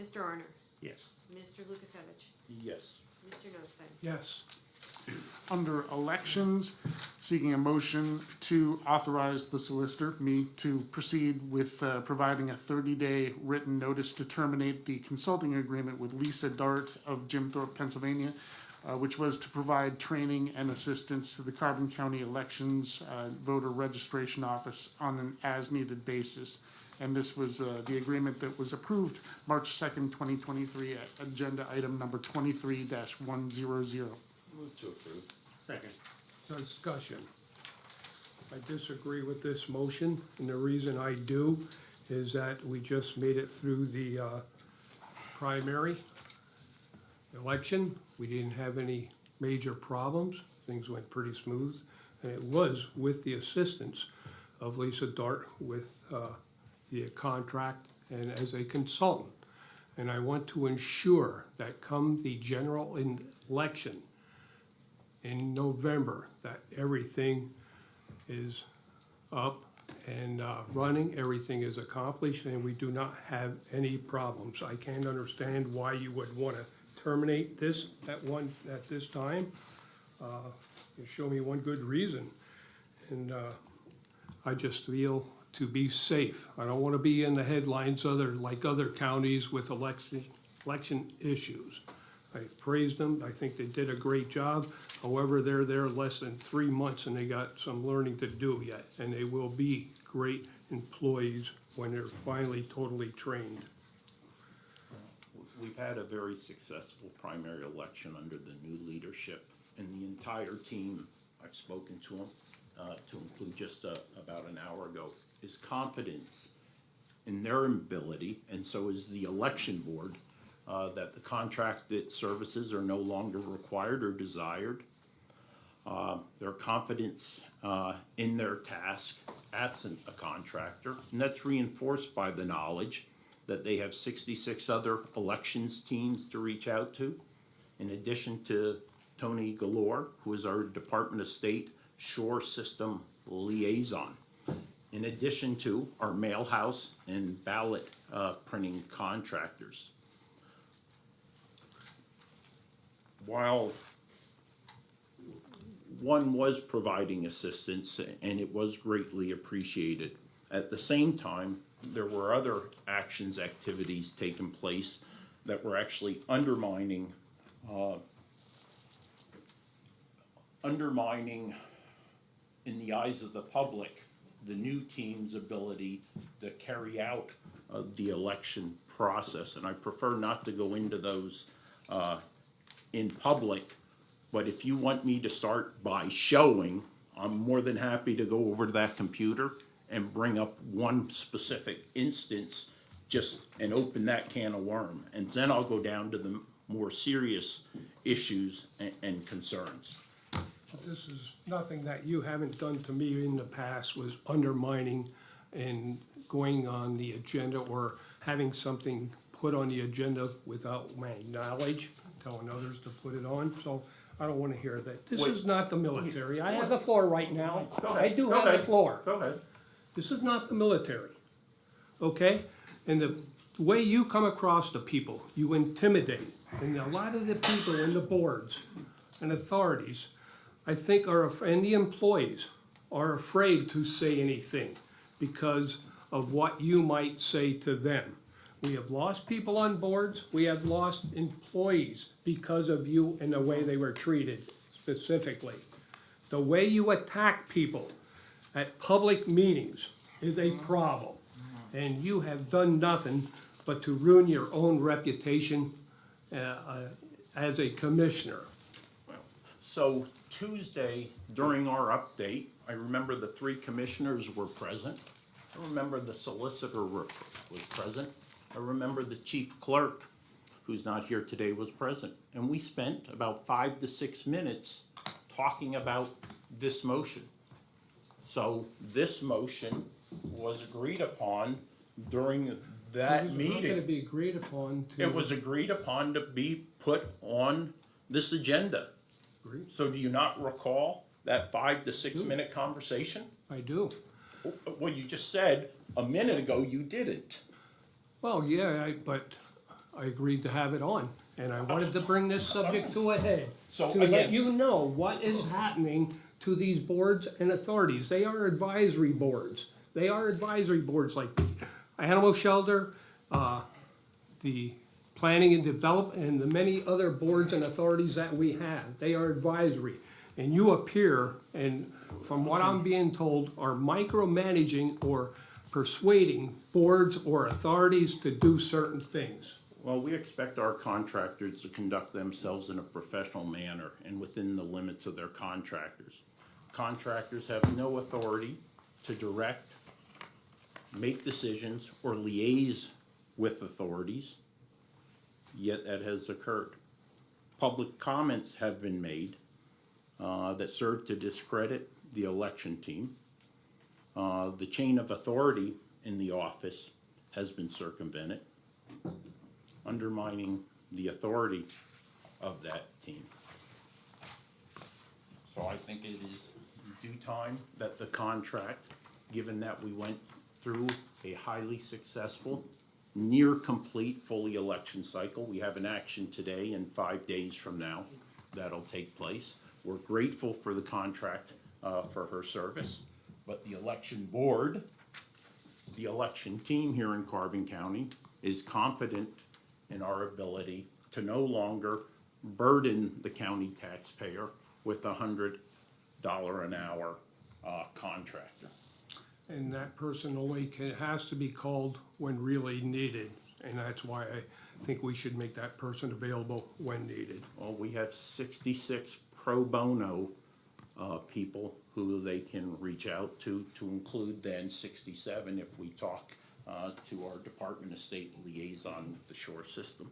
Mr. Arner? Yes. Mr. Lukasevich? Yes. Mr. Notstein? Yes. Under elections, seeking a motion to authorize the solicitor, me, to proceed with providing a 30-day written notice to terminate the consulting agreement with Lisa Dart of Jim Thorpe, Pennsylvania, which was to provide training and assistance to the Carbon County Elections Voter Registration Office on an as-needed basis. And this was the agreement that was approved March 2nd, 2023 at agenda item number 23-100. Move to approve. Second. So discussion. I disagree with this motion, and the reason I do is that we just made it through the primary election. We didn't have any major problems. Things went pretty smooth, and it was with the assistance of Lisa Dart with the contract and as a consultant. And I want to ensure that come the general election in November, that everything is up and running, everything is accomplished, and we do not have any problems. I can't understand why you would want to terminate this at this time. You show me one good reason, and I just feel to be safe. I don't want to be in the headlines like other counties with election issues. I praised them, I think they did a great job. However, they're there less than 3 months and they got some learning to do yet. And they will be great employees when they're finally totally trained. We've had a very successful primary election under the new leadership, and the entire team, I've spoken to them, to include just about an hour ago, is confidence in their ability, and so is the election board, that the contracted services are no longer required or desired. Their confidence in their task, absent a contractor, and that's reinforced by the knowledge that they have 66 other elections teams to reach out to, in addition to Tony Galore, who is our Department of State Shore System liaison, in addition to our mail house and ballot printing contractors. While one was providing assistance and it was greatly appreciated, at the same time, there were other actions, activities taking place that were actually undermining in the eyes of the public, the new team's ability to carry out the election process. And I prefer not to go into those in public, but if you want me to start by showing, I'm more than happy to go over to that computer and bring up one specific instance and open that can of worm. And then I'll go down to the more serious issues and concerns. This is nothing that you haven't done to me in the past, was undermining and going on the agenda or having something put on the agenda without my knowledge, telling others to put it on. So I don't want to hear that. This is not the military. I have the floor right now. I do have the floor. Go ahead. This is not the military, okay? And the way you come across to people, you intimidate. And a lot of the people in the boards and authorities, I think and the employees are afraid to say anything because of what you might say to them. We have lost people on boards, we have lost employees because of you and the way they were treated specifically. The way you attack people at public meetings is a problem. And you have done nothing but to ruin your own reputation as a commissioner. So Tuesday, during our update, I remember the 3 commissioners were present. I remember the solicitor was present. I remember the chief clerk, who's not here today, was present. And we spent about 5 to 6 minutes talking about this motion. So this motion was agreed upon during that It was not gonna meeting. be agreed upon to. It was agreed upon to be put on this agenda. Agreed. So do you not recall that 5 to 6 minute conversation? I do. Well, you just said a minute ago you didn't. Well, yeah, but I agreed to have it on, and I wanted to bring this subject to a head. So To let again- you know what is happening to these boards and authorities. They are advisory boards. They are advisory boards like the animal shelter, the planning and development, and the many other boards and authorities that we have. They are advisory. And you appear, and from what I'm being told, are micromanaging or persuading boards or authorities to do certain things. Well, we expect our contractors to conduct themselves in a professional manner and within the limits of their contractors. Contractors have no authority to direct, make decisions, or liaise with authorities, yet that has occurred. public comments have been made that serve to discredit the election team. The chain of authority in the office has been circumvented, undermining the authority of that team. So I think it is due time that the contract, given that we went through a highly successful, near complete, fully election cycle. We have an action today and 5 days from now that'll take place. We're grateful for the contract for her service, but the election board, the election team here in Carbon County is confident in our ability to no longer burden the county taxpayer with $100 an hour contractor. And that person has to be called when really needed, and that's why I think we should make that person available when needed. Well, we have 66 pro bono people who they can reach out to include then 67 if we talk to our Department of State liaison with the shore system.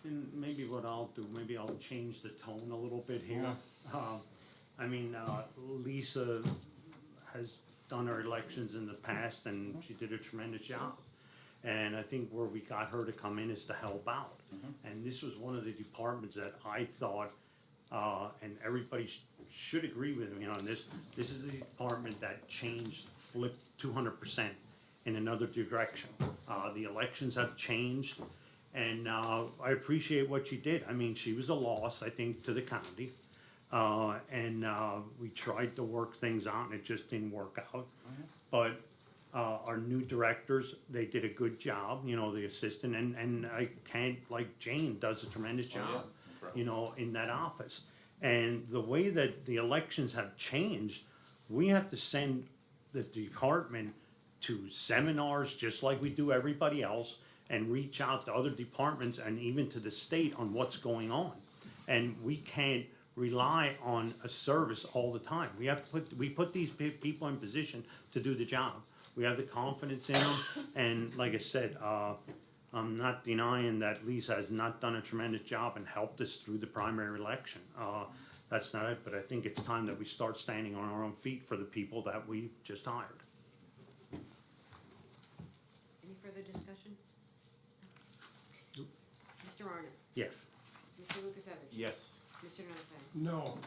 And maybe what I'll do, maybe I'll change the tone a little bit here. I mean, Lisa has done her elections in the past and she did a tremendous job. And I think where we got her to come in is to help out. And this was one of the departments that I thought, and everybody should agree with me on this, this is the department that changed, flipped 200% in another direction. The elections have changed, and I appreciate what she did. I mean, she was a loss, I think, to the county. And we tried to work things out and it just didn't work out. But our new directors, they did a good job, you know, the assistant, and I can't, like Jane does a tremendous job, you know, in that office. And the way that the elections have changed, we have to send the department to seminars, just like we do everybody else, and reach out to other departments and even to the state on what's going on. And we can't rely on a service all the time. We put these people in position to do the job. We have the confidence in them, and like I said, I'm not denying that Lisa has not done a tremendous job and helped us through the primary election. That's not it, but I think it's time that we start standing on our own feet for the people that we just hired. Any further discussion? Mr. Arner? Yes. Mr. Lukasevich? Yes. Mr. Notstein? No.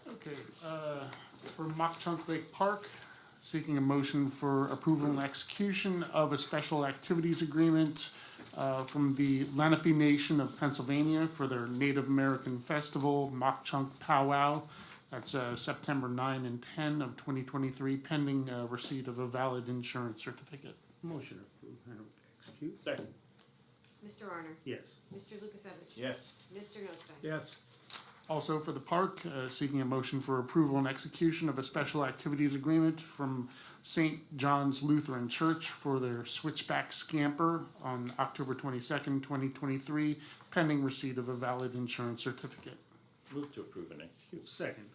Okay, for Mock Chunk Lake Park, seeking a motion for approval and execution of a special activities agreement from the Lenape Nation of Pennsylvania for their Native American Festival, Mock Chunk Powwow. That's September 9 and 10 of 2023, pending receipt of a valid insurance certificate. Motion approved and execute. Second. Mr. Arner? Yes. Mr. Lukasevich? Yes. Mr. Notstein? Yes. Also for the park, seeking a motion for approval and execution of a special activities agreement from St. John's Lutheran Church for their Switchback Scamper on October 22nd, 2023, pending receipt of a valid insurance certificate. Move to approve and execute. Second.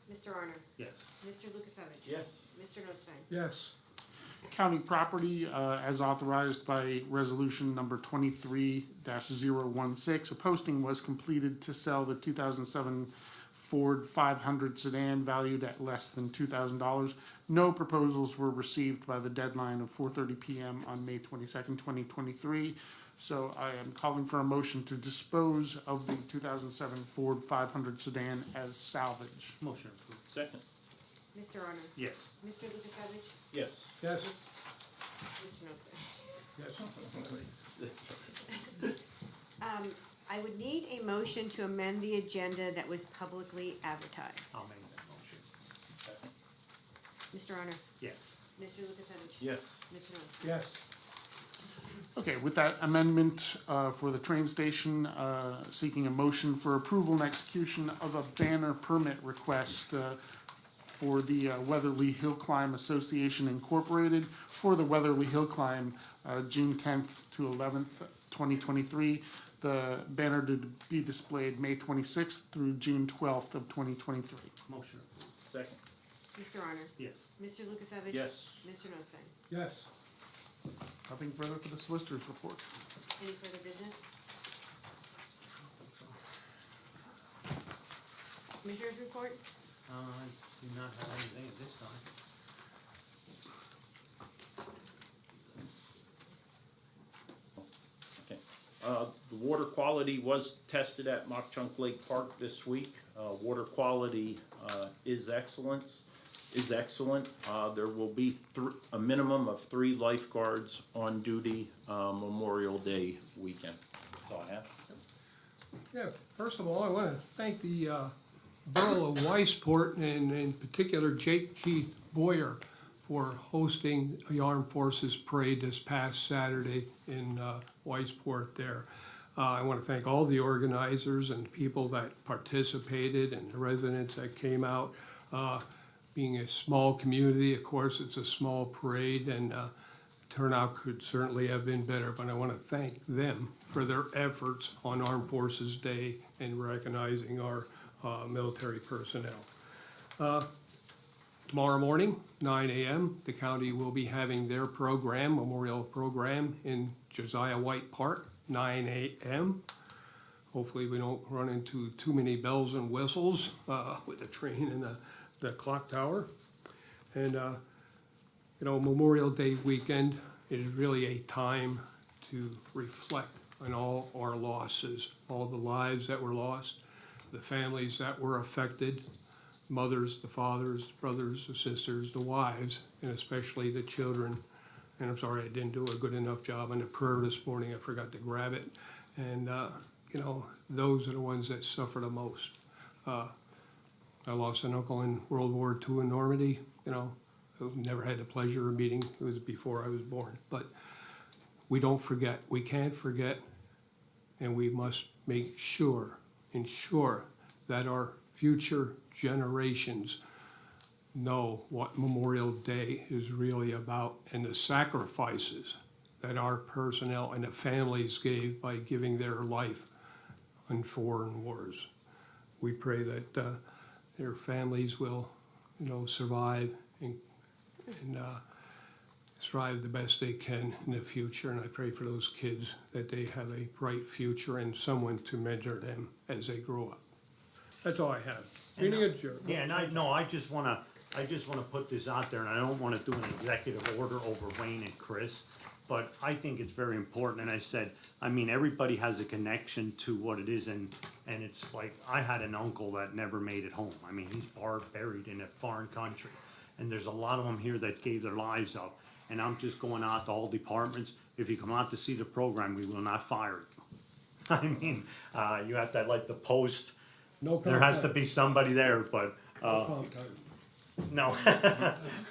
Mr. Arner? Yes. Mr. Lukasevich? Yes. Mr. Notstein? Yes. County property, as authorized by resolution number 23-016, a posting was completed to sell the 2007 Ford 500 sedan valued at less than $2,000. No proposals were received by the deadline of 4:30 p.m. on May 22nd, 2023. So I am calling for a motion to dispose of the 2007 Ford 500 sedan as salvage. Motion approved. Second. Mr. Arner? Yes. Mr. Lukasevich? Yes. Yes. Mr. Notstein? Yes. I would need a motion to amend the agenda that was publicly advertised. I'll make that motion. Second. Mr. Arner? Yes. Mr. Lukasevich? Yes. Mr. Notstein? Yes. Okay, with that amendment for the train station, seeking a motion for approval and execution of a banner permit request for the Weatherly Hill Climb Association Incorporated for the Weatherly Hill Climb, June 10th to 11th, 2023. The banner to be displayed May 26th through June 12th of 2023. Motion approved. Second. Mr. Arner? Yes. Mr. Lukasevich? Yes. Mr. Notstein? Yes. Nothing further for the solicitor's report. Any further business? Commissioners report? I do not have anything at this time. Okay. The water quality was tested at Mock Chunk Lake Park this week. Water quality is excellent. There will be a minimum of 3 lifeguards on duty Memorial Day weekend. That's all I have. Yeah, first of all, I want to thank the Borough of Weisport and in particular Jake Keith Boyer for hosting the Armed Forces Parade this past Saturday in Weisport there. I want to thank all the organizers and people that participated and the residents that came out. Being a small community, of course, it's a small parade and turnout could certainly have been better, but I want to thank them for their efforts on Armed Forces Day and recognizing our military personnel. Tomorrow morning, 9 a.m., the county will be having their program, memorial program in Josiah White Park, 9 a.m. Hopefully we don't run into too many bells and whistles with the train and the clock tower. And you know, Memorial Day weekend is really a time to reflect on all our losses, all the lives that were lost, the families that were affected, mothers, the fathers, brothers, the sisters, the wives, and especially the children. And I'm sorry I didn't do a good enough job on the prayer this morning. I forgot to grab it. And, you know, those are the ones that suffer the most. I lost an uncle in World War II in Normandy, you know. I've never had the pleasure of meeting. It was before I was born. But we don't forget. We can't forget. And we must make sure, ensure that our future generations know what Memorial Day is really about and the sacrifices that our personnel and the families gave by giving their life in foreign wars. We pray that their families will, you know, survive and strive the best they can in the future. And I pray for those kids that they have a bright future and someone to mentor them as they grow up. That's all I have. Meeting adjourned. Yeah, and I just wanna put this out there, and I don't wanna do an executive order over Wayne and Chris, but I think it's very important, and I said, I mean, everybody has a connection to what it is, and it's like, I had an uncle that never made it home. I mean, he's buried in a foreign country, and there's a lot of them here that gave their lives up, and I'm just going out to all departments, if you come out to see the program, we will not fire you. I mean, you have to like the post, No there has to comp be somebody there, but, time. no,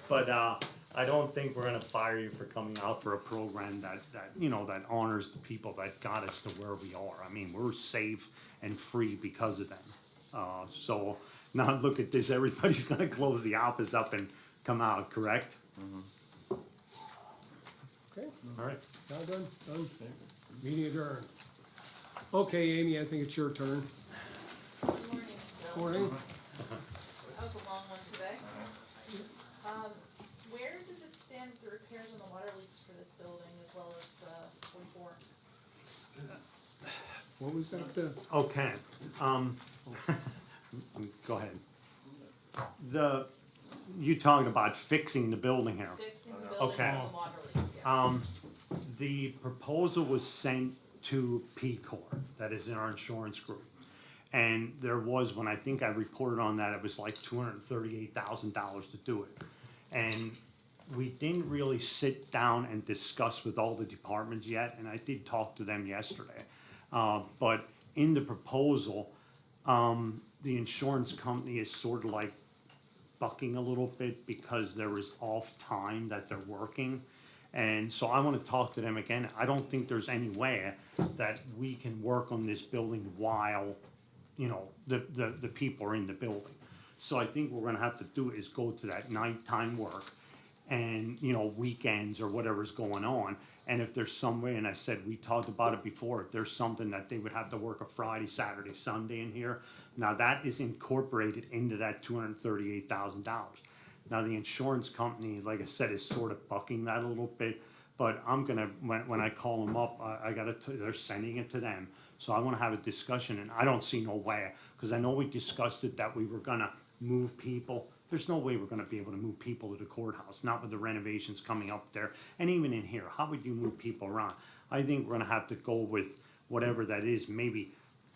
but I don't think we're gonna fire you for coming out for a program that you know, that honors the people that got us to where we are. I mean, we're safe and free because of them. So now look at this, everybody's gonna close the office up and come out, correct? Okay, All right. now done, done. Meeting adjourned. Okay, Amy, I think it's your turn. Good morning. Morning. That was a long one today. Where does it stand with the repairs on the water leaks for this building as well as the 44? What was that? Okay, go ahead. You talking about fixing the building here? Fixing the building Okay. and the water leaks, yeah. The proposal was sent to P-Corps, that is in our insurance group. And there was, when I think I reported on that, it was like $238,000 to do it. And we didn't really sit down and discuss with all the departments yet, and I did talk to them yesterday. But in the proposal, the insurance company is sort of like bucking a little bit because there was off time that they're working. And so I want to talk to them again. I don't think there's any way that we can work on this building while, you know, the people are in the building. So I think what we're gonna have to do is go to that nighttime work and, you know, weekends or whatever's going on. And if there's some way, and I said, we talked about it before, if there's something that they would have to work a Friday, Saturday, Sunday in here, now that is incorporated into that $238,000. Now, the insurance company, like I said, is sort of bucking that a little bit, but I'm gonna, when I call them up, they're sending it to them. So I wanna have a discussion, and I don't see no way, cause I know we discussed it, that we were gonna move people. There's no way we're gonna be able to move people to the courthouse, not with the renovations coming up there, and even in here, how would you move people around? I think we're gonna have to go with whatever that is, maybe,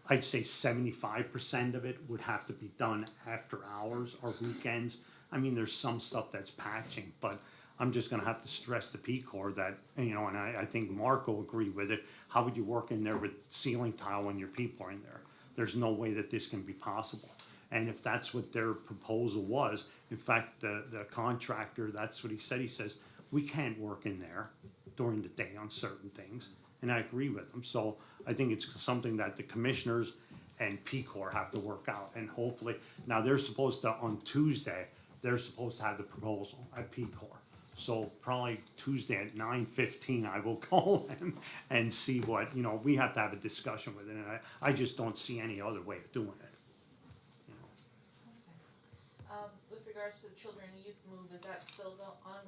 I'd say 75% of it would have to be done after hours or weekends. I mean, there's some stuff that's patching, but I'm just gonna have to stress to P-Corps that, you know, and I think Mark will agree with it. How would you work in there with ceiling tile when your people are in there? There's no way that this can be possible. And if that's what their proposal was, in fact, the contractor, that's what he said. He says, we can't work in there during the day on certain things. And I agree with him. So I think it's something that the commissioners and P-Corps have to work out. And hopefully, now they're supposed to, on Tuesday, they're supposed to have the proposal at P-Corps. So probably Tuesday at 9:15, I will call them and see what, you know, we have to have a discussion with it. And I just don't see any other way of doing it. With regards to the children and youth move, is that still on,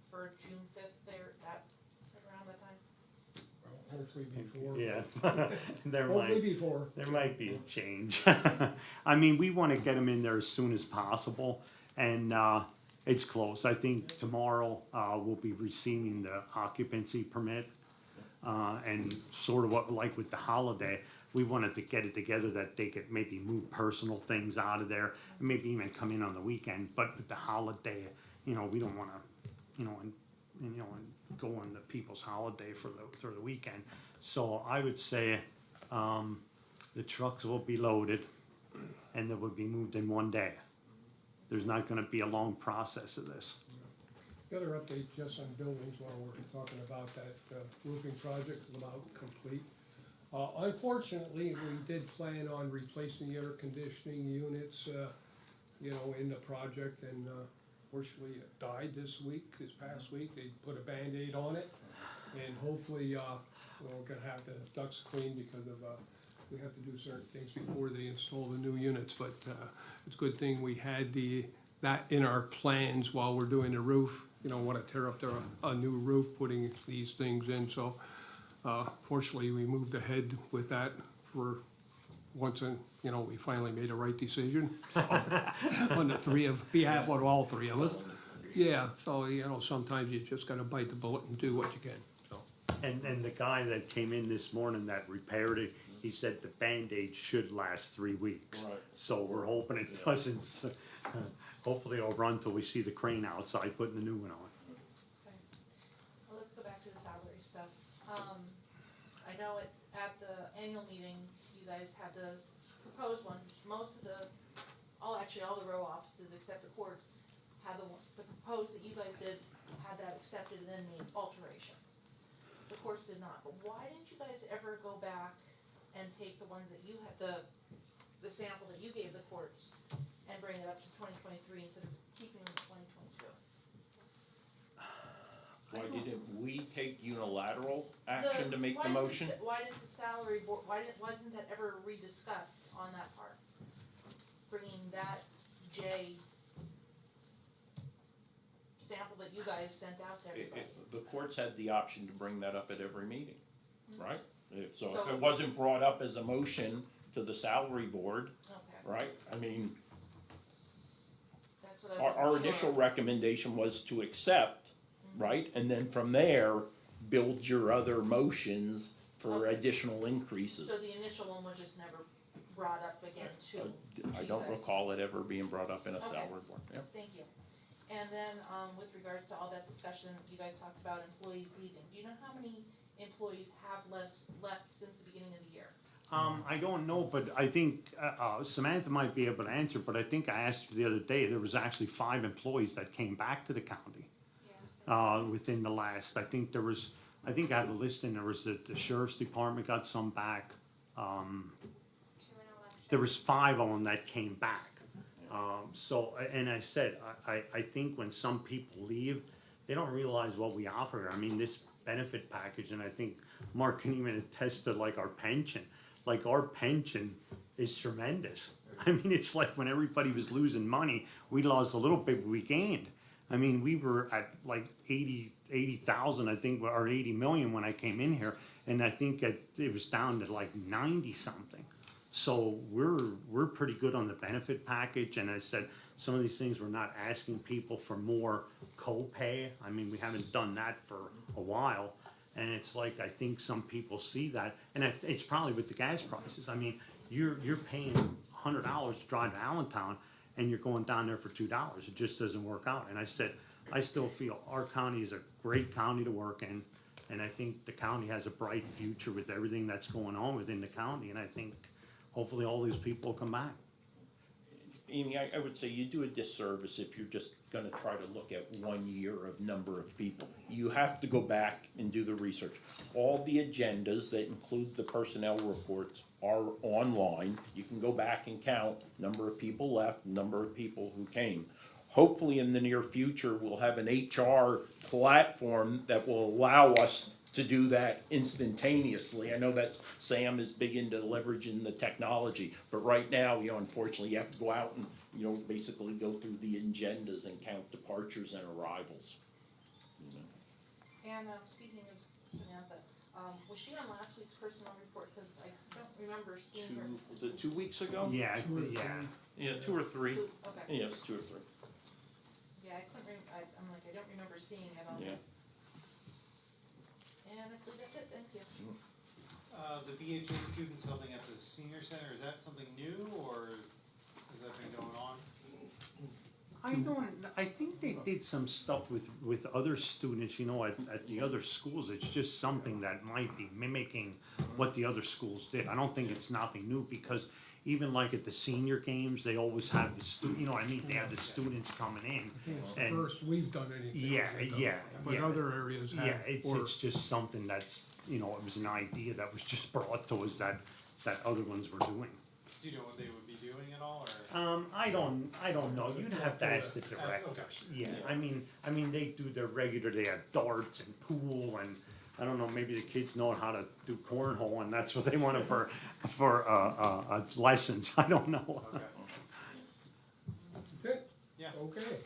for June fifth there, around that time? Hopefully before. Yeah, there Hopefully might, before. there might be a change. I mean, we wanna get them in there as soon as possible, and, it's close. I think tomorrow, we'll be receiving the occupancy permit. And sort of what, like with the holiday, we wanted to get it together that they could maybe move personal things out of there, and maybe even come in on the weekend, but with the holiday, you know, we don't wanna, you know, and go on the people's holiday for the weekend. So I would say, the trucks will be loaded, and they would be moved in one day. There's not gonna be a long process of this. The other update, just on buildings, while we're talking about that roofing project is about complete. Unfortunately, we did plan on replacing the air conditioning units, you know, in the project, and fortunately it died this past week. They put a Band-Aid on it, and hopefully, we're gonna have the ducts cleaned because of, we have to do certain things before they install the new units, but it's a good thing we had that in our plans while we're doing the roof. You don't wanna tear up a new roof, putting these things in, so fortunately, we moved ahead with that for once, and, you know, we finally made the right decision. So, on behalf of all three of us. Yeah, so, you know, sometimes you just gotta bite the bullet and do what you can, so. And the guy that came in this morning that repaired it, he said the Band-Aid should last 3 weeks. Right. So we're hoping it doesn't, hopefully it'll run till we see the crane outside putting the new one on. Okay. Well, let's go back to the salary stuff. I know at the annual meeting, you guys had the proposed one, most of all the row offices except the courts had the proposed that you guys did, had that accepted and then made alterations. The courts did not, but why didn't you guys ever go back and take the ones that you had, the sample that you gave the courts and bring it up to 2023 instead of keeping them at 2022? Why didn't we take unilateral action to make the motion? Why didn't the salary board, wasn't that ever rediscussed on that part? Bringing that J sample that you guys sent out to everybody? The courts had the option to bring that up at every meeting, right? So if So- it wasn't brought up as a motion to the salary board, Okay, right? I mean, that's what I our wasn't initial sure. recommendation was to accept, right? And then from there, build your other motions for Okay. additional increases. So the initial one was just never brought up again too? I don't recall it ever being brought up in a Okay. salary board, yeah. Thank you. And then, with regards to all that discussion, you guys talked about employees leaving. Do you know how many employees have left since the beginning of the year? I don't know, but I think Samantha might be able to answer, but I think I asked her the other day, there was actually 5 employees that came back to the county. Within the last, I think I have a list, and there was the sheriff's department got some back. There was 5 of them that came back. So, and I said, I think when some people leave, they don't realize what we offer. I mean, this benefit package, and I think Mark can even attest to like our pension. Like our pension is tremendous. I mean, it's like when everybody was losing money, we lost a little bit, but we gained. I mean, we were at like 80,000, I think, or 80 million when I came in here, and I think it was down to like 90-something. So we're pretty good on the benefit package, and I said, some of these things, we're not asking people for more co-pay. I mean, we haven't done that for a while, and it's like, I think some people see that, and it's probably with the gas prices. I mean, you're paying $100 to drive to Allentown, and you're going down there for $2. It just doesn't work out. And I said, I still feel our county is a great county to work in, and I think the county has a bright future with everything that's going on within the county, and I think hopefully all these people will come back. Amy, I would say you do a disservice if you're just gonna try to look at 1 year of number of people. You have to go back and do the research. All the agendas that include the personnel reports are online. You can go back and count number of people left, number of people who came. Hopefully in the near future, we'll have an HR platform that will allow us to do that instantaneously. I know that Sam is big into leveraging the technology, but right now, unfortunately, you have to go out and, basically go through the agendas and count departures and arrivals. And, speaking of Samantha, was she on last week's personnel report, cause I don't remember seeing her. Was it 2 weeks ago? Yeah, yeah. Yeah, 2 or 3. Okay, Yeah, it's 2 or 3. yeah, I couldn't I'm like, I don't remember seeing it on Yeah. there. And I believe that's it, thank you. The BHA students helping at the senior center, is that something new, or has that been going on? I think they did some stuff with other students, at the other schools. It's just something that might be mimicking what the other schools did. I don't think it's nothing new, because even like at the senior games, they always have the they have the students coming in. It's the And- first we've done anything. Yeah, like that. yeah, But yeah. other areas have. Yeah, or- it's just something that's, it was an idea that was just brought to us that other ones were doing. Do you know what they would be doing at all, or? I don't know, you'd have to ask the Okay. directors, yeah, I mean, they do their regular, they have darts and pool, and I don't know, maybe the kids know how to do cornhole, and that's what they wanted for lessons, I don't know. Okay. That's it? Yeah. Okay.